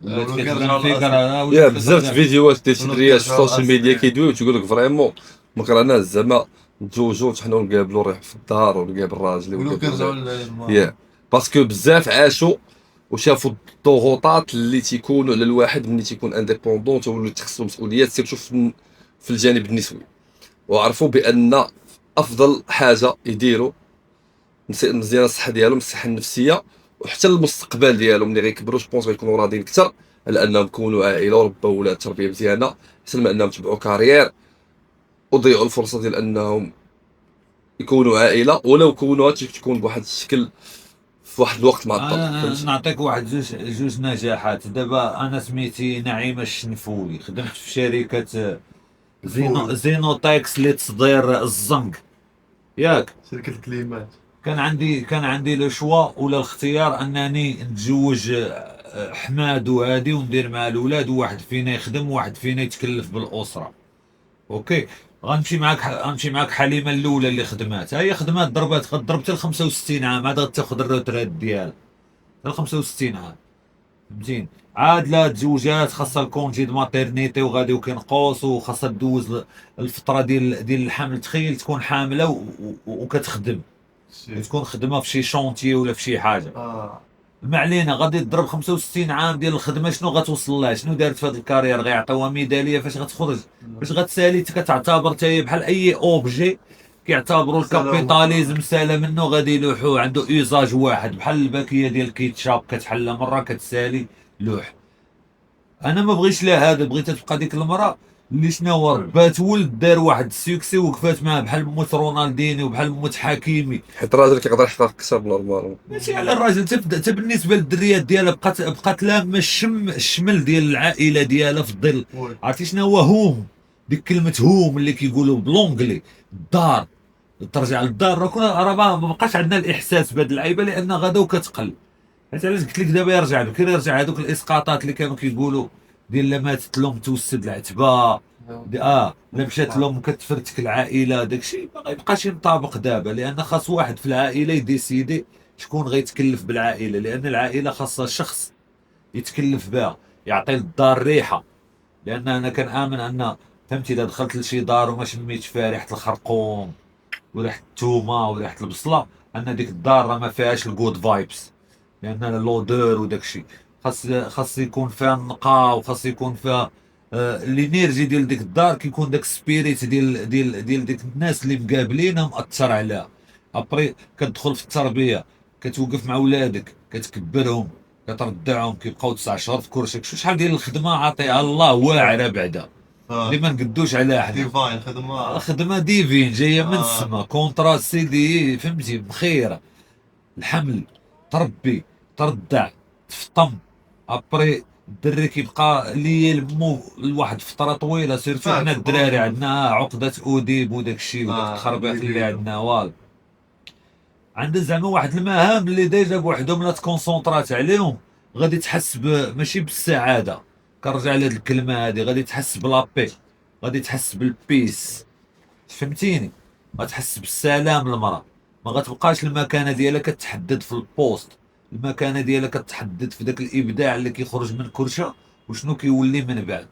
ولات كتبان فكره يا بزاف الفيديوهات ديال شي دريات في كنرجعوا السوشيال ميديا للأصل. كيدويو تيقول لك فريمون ما كرهناش زعما نتزوجوا حنا ونقابلوا ريح في الدار ونقابل الراجل ولو ونقابل كنرجعوا الولاد. يا باسكو بزاف عاشوا وشافوا الضغوطات اللي تيكونوا على الواحد ملي تيكون انديبوندون، تولوا تخصو مسؤوليات سيرتو في الجانب النسوي، وعرفوا بان افضل حاجه يديروا مزيان الصحه ديالهم، الصحه النفسيه وحتى المستقبل ديالهم ملي غيكبروا. جوبونس غيكونوا راضيين اكثر على انهم يكونوا عائله وربوا ولاد تربيه مزيانه، احسن من انهم تبعوا كارير وضيعوا الفرصه ديال انهم يكونوا عائله، ولو كونوها تكون بواحد الشكل في واحد الوقت معطل. انا نعطيك واحد جوج نجاحات. دابا انا سميتي نعيمه الشنفولي، خدمت في شركه زينوتكس لتصدير الزنك، ياك. شركه الكليمات. كان عندي لو شوا ولا الاختيار انني نتزوج حماد وهادي وندير مع الاولاد، وواحد فينا يخدم وواحد فينا يتكلف بالاسره. اوكي، غنمشي معاك حليمه الاولى اللي خدمات، هي خدمات ضربت حتى ل 65 عام عاد غتاخذ الروتريت ديالها حتى ل 65 عام، فهمتيني. عاد لا تزوجات خاصها الكونجي دو ماتيرنيتي وغادي وكينقص، وخاصها دوز الفتره ديال الحمل. تخيل تكون حامله وكتخدم، تكون خدمه في شي شونتي ولا في شي حاجه. ما علينا، غادي تضرب 65 عام ديال الخدمه، شنو غتوصل لها؟ شنو دارت في هذا الكارير؟ غيعطيوها ميداليه فاش غتخرج، باش غتسالي كتعتبر حتى بحال اي اوبجي. كيعتبروا الكابيتاليزم سالا منه، غادي يلوحوه عنده ايزاج واحد بحال الباكيه ديال الكيتشاب، كتحلى مره كتسالي لوح. انا ما بغيتش لا هذا، بغيت تبقى ديك المراه اللي شنو ربات ولد دار واحد السوكسي وقفات معاه بحال موت رونالديني وبحال موت حكيمي. حيت الراجل كيقدر يحقق اكثر نورمال. ماشي على الراجل، حتى بالنسبه للدريات ديالها بقات لامه الشمل ديال العائله ديالها في الظل. عرفتي شنو هو هوم؟ ديك كلمه هوم اللي كيقولوا بلونجلي الدار، ترجع للدار. راه ما بقاش عندنا الاحساس بهاد اللعيبه لان غدا وكتقل. حيت علاش قلت لك دابا يرجع بكري، يرجع هذوك الاسقاطات اللي كانوا كيقولوا ديال لا ماتت الام توسد العتبه، لا مشات الام كتفرتك العائله. داكشي ما غيبقاش ينطابق دابا، لان خاص واحد في العائله يديسيدي شكون غيتكلف بالعائله، لان العائله خاصها شخص يتكلف بها، يعطي للدار ريحه. لان انا كنامن ان، فهمتي، اذا دخلت لشي دار وما شميتش فيها ريحه الخرقوم وريحه الثومه وريحه البصله، ان ديك الدار راه ما فيهاش الجود فايبس، لان لودور وداكشي. خاص يكون فيها النقاء، وخاص يكون فيها الانرجي ديال ديك الدار، كيكون داك السبيريت ديال ديك الناس اللي مقابلينها مأثر عليها. ابري كتدخل في التربيه، كتوقف مع ولادك، كتكبرهم، كتردعهم، كيبقاو 9 شهور في كرشك. شحال ديال الخدمه عطيها الله واعره بعدا، اللي ما نقدوش عليها حنا. ديفاين خدمه ديفين جايه من السما، كونترا سيدي، فهمتي، مخيره. الحمل، تربي، تردع، تفطم، ابري الدري كيبقى لي لمو لواحد فتره طويله. سيرتو حنا الدراري عندنا عقده اوديب وداك الشيء وداك التخربيق اللي عندنا والو. عندنا زعما واحد المهام اللي ديجا بوحدهم لا تكونسونطرات عليهم غادي تحس ماشي بالسعاده، كنرجع لهاد الكلمه هادي، غادي تحس بلابي، غادي تحس بالبيس، فهمتيني. غتحس بالسلام المراه، ما غتبقاش المكانه ديالها كتحدد في البوست، المكانه ديالها كتحدد في داك الابداع اللي كيخرج من كرشه وشنو كيولي من بعد.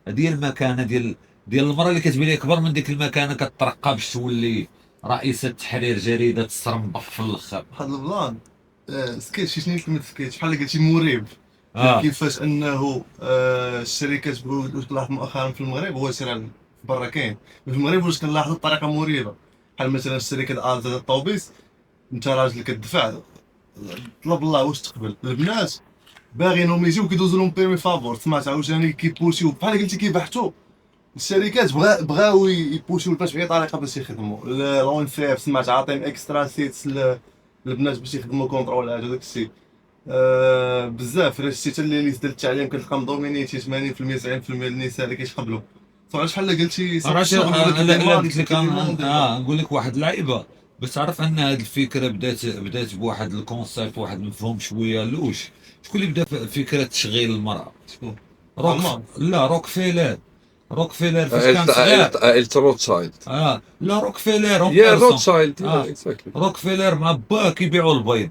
هذه هي المكانه ديال المراه اللي كتبان لي اكبر من ديك المكانه، كترقى باش تولي رئيسه تحرير جريده السرمبق في الاخر. هذا البلان سكيتش. شنو كلمه سكيتش؟ بحال قلتي مريب. كيفاش انه الشركات بغاو تلاحظ مؤخرا في المغرب هو شراء برا كاين. في المغرب واش كنلاحظوا بطريقه مريبه، بحال مثلا الشركه ديال ديال الطوبيس، انت راجل كتدفع، طلب الله واش تقبل. البنات باغينهم يجيو كيدوزوا لهم بيرمي فابور، سمعت عاوتاني كيبوشيو بحال قلتي كيبحثوا الشركات بغاو يبوشيو البنات باي طريقه باش يخدموا. لون سي اف سمعت عاطين اكسترا سيتس للبنات باش يخدموا كونترولات وداك الشيء. بزاف الا شتي حتى لي ليست ديال التعليم كتلقى مدومينيتي 80% 90% النساء اللي كيتقبلوا. صراحه شحال قلتي سوق عرفتي الشغل وداك لا الديماند قلت لك نقول لك واحد اللعيبه. بس تعرف ان هذه الفكره بدات بواحد الكونسيبت، واحد مفهوم شويه لوش. شكون اللي بدا فكره تشغيل المراه؟ شكون؟ روك، ألمان. لا روكفيلر. روكفيلر فاش كان صغير. عائلة روتشايلد. لا روكفيلر اون يا بيرسون. روتشايلد، اه يا اكزاكتلي. روكفيلر مع باه كيبيعوا البيض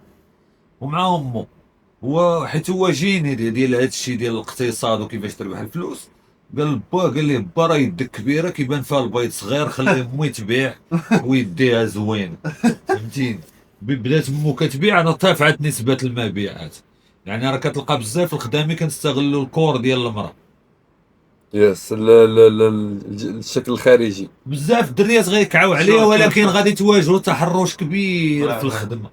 ومع امه. هو حيت هو جيني ديال هذا الشيء ديال الاقتصاد وكيفاش تربح الفلوس. قال با، قال ليه با راه يدك كبيره كيبان فيها البيض صغير، خلي امي تبيع ويديها زوين. فهمتيني؟ بدات امو كتبيع، انا ارتفعت نسبه المبيعات. يعني راه كتلقى بزاف الخدامي كنستغلوا الكور ديال المراه. يس، الشكل الخارجي. بزاف الدريات غيكعاو عليها، ولكن غادي تواجهوا تحرش كبير في الخدمه.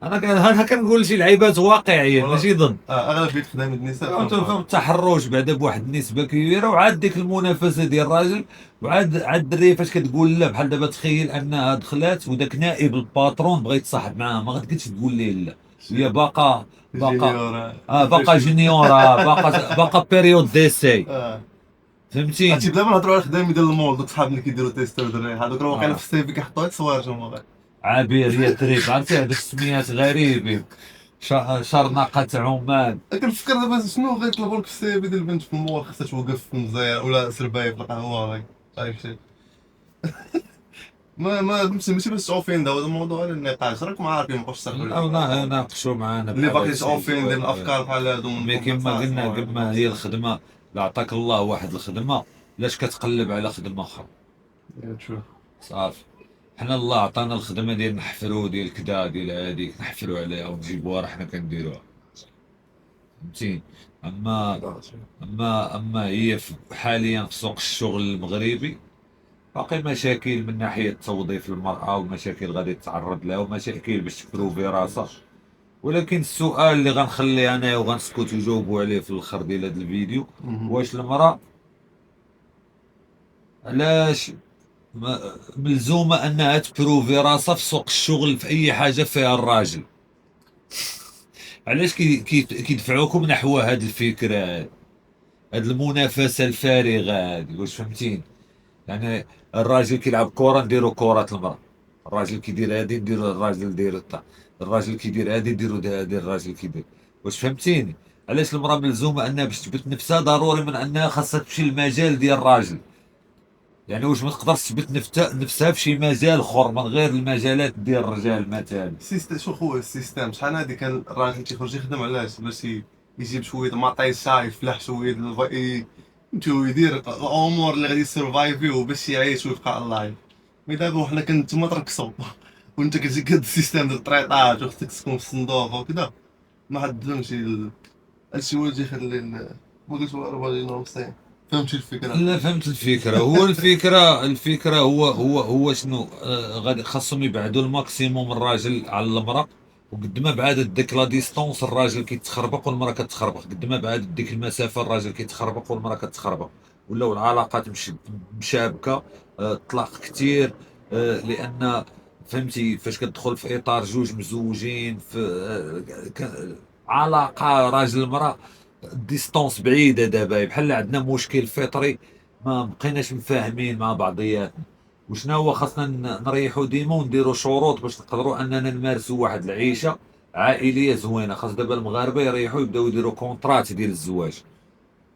انا كنقول شي لعيبات واقعيه ماشي ضد. اغلبيه خدام النساء فهمت التحرش بعدا بواحد النسبه كبيره، وعاد ديك المنافسه ديال الراجل. وعاد الدريه فاش كتقول لا، بحال دابا تخيل انها دخلات وداك نائب الباترون بغى يتصاحب معاها، ما غتقدش تقول ليه لا. هي باقا جونيورا، باقا بيريود ديسي. فهمتيني؟ هادشي دابا نهضروا على الخدامين ديال المول، دوك صحابنا اللي كيديروا تيستر دراري، هذوك راه واقيلا آه. في السي في كيحطوا هاد الصوارج هما. عابر تريب، عرفتي هذوك السميات غريبين. شرنقة عمان. كنفكر دابا شنو غيطلبوا لك في السي في ديال البنت في المول، خاصها توقف في المزير ولا سربايه في القهوه، هاك عارف شي. ماشي باش تعوفين هذا الموضوع ديال النقاش، راكم عارفين مابقاوش تصرحوا لي. ناقشوا معنا اللي باقي هادشي. تعوفين ديال الافكار بحال هادو مي كما قلنا هي الخدمه. لا عطاك الله واحد الخدمه، لاش كتقلب على خدمه اخرى؟ صافي. حنا الله عطانا الخدمه ديال نحفروا ديال كدا ديال هذيك، نحفروا عليها ونجيبوها راه حنا كنديروها. فهمتيني؟ اما هي حاليا في سوق الشغل المغربي باقي مشاكل من ناحيه توظيف المراه، ومشاكل غادي تتعرض لها، ومشاكل باش تبروفي راسها. ولكن السؤال اللي غنخليه انا وغنسكت وجاوبوا عليه في الاخر ديال هذا الفيديو، واش المراه علاش ملزومه انها تبروفي راسها في سوق الشغل في اي حاجه فيها الراجل؟ علاش كيدفعوكم نحو هذه الفكره، هذه المنافسه الفارغه هذه؟ واش فهمتيني؟ يعني الراجل كيلعب كره نديرو كره المراه، الراجل كيدير هادي نديرو الراجل ندير الراجل كيدير هادي نديرو هادي الراجل كيدير. واش فهمتيني؟ علاش المراه ملزومه انها باش تثبت نفسها ضروري من انها خاصها تمشي للمجال ديال الراجل؟ يعني واش ما تقدرش تثبت نفسها في شي مجال اخر من غير المجالات ديال الرجال مثلا؟ السيستم شو خويا، السيستم شحال هادي كان الراجل كيخرج يخدم علاش؟ باش يجيب شويه ماطيشا، يفلح شويه فهمتو، يدير الامور اللي غادي يسرفايفيو باش يعيش ويبقى الايف. مي دابا حنا كنتما تركسو وانت كتجي كهاد السيستم ديال الطريطاج وخصك تسكن في الصندوق وكذا، ما حدهمش هادشي هو اللي يخلي ما قلت والو مصين. فهمتي الفكره؟ لا فهمت الفكره. هو الفكره هو شنو؟ غادي خاصهم يبعدوا الماكسيموم الراجل على المراه. وقد ما بعدت ديك لا ديستونس الراجل كيتخربق والمراه كتخربق، قد ما بعدت ديك المسافه الراجل كيتخربق والمراه كتخربق. ولاو العلاقات مشابكه. طلاق كثير. لان فهمتي فاش كتدخل في اطار جوج مزوجين في علاقه راجل المراه، ديستونس بعيده دابا، بحال عندنا مشكل فطري، ما بقيناش مفاهمين مع بعضياتنا. وشنا هو خاصنا نريحوا ديما ونديروا شروط باش نقدروا اننا نمارسوا واحد العيشه عائليه زوينه. خاص دابا المغاربه يريحوا يبداو يديروا كونطرات ديال الزواج،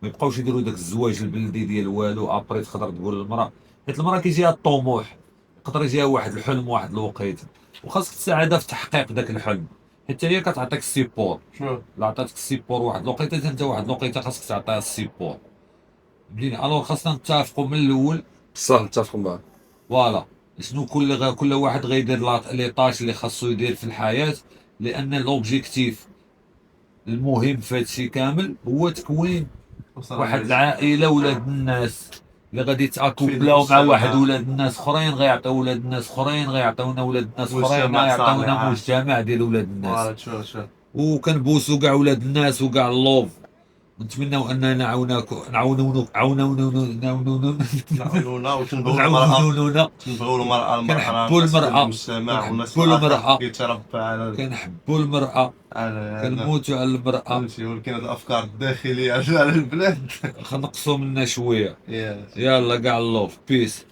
ما يبقاوش يديروا داك الزواج البلدي ديال والو. ابري تقدر تقول للمراه، حيت المراه كيجيها الطموح، يقدر يجيها واحد الحلم واحد الوقيته، وخاصك تساعدها في تحقيق داك الحلم. حتى هي كتعطيك السيبور. شنو؟ لا عطاتك السيبور واحد الوقيته، انت واحد الوقيته خاصك تعطيها السيبور. فهمتيني؟ الوغ خاصنا نتفقوا من الاول. بصح نتفق معك. فوالا شنو كل واحد غيدير لي طاش اللي خاصو يدير في الحياه. لان لوبجيكتيف المهم في هادشي كامل هو تكوين واحد العائله، ولاد الناس اللي غادي في يتاكوبلاو مع المجتمع. واحد ولاد الناس اخرين غيعطيو ولاد الناس اخرين غيعطيونا ولاد الناس اخرين مجتمع غيعطيونا صالح. مجتمع ديال ولاد الناس. فوالا شوف وكنبوسوا كاع ولاد الناس وكاع اللوف، نتمنوا اننا نعاونونا نعاونونا وتنبغوا المرأة، تنبغوا المرأة كنحبوا المرأة، المجتمع والناس كنحبوا المرأة. الآخر يتربى على كنحبوا المرأة، على كنموتوا على المرأة، فهمتي. ولكن هاد الأفكار الداخلية على البلاد خنقصوا منا شوية. يا يلا كاع اللوف، بيس.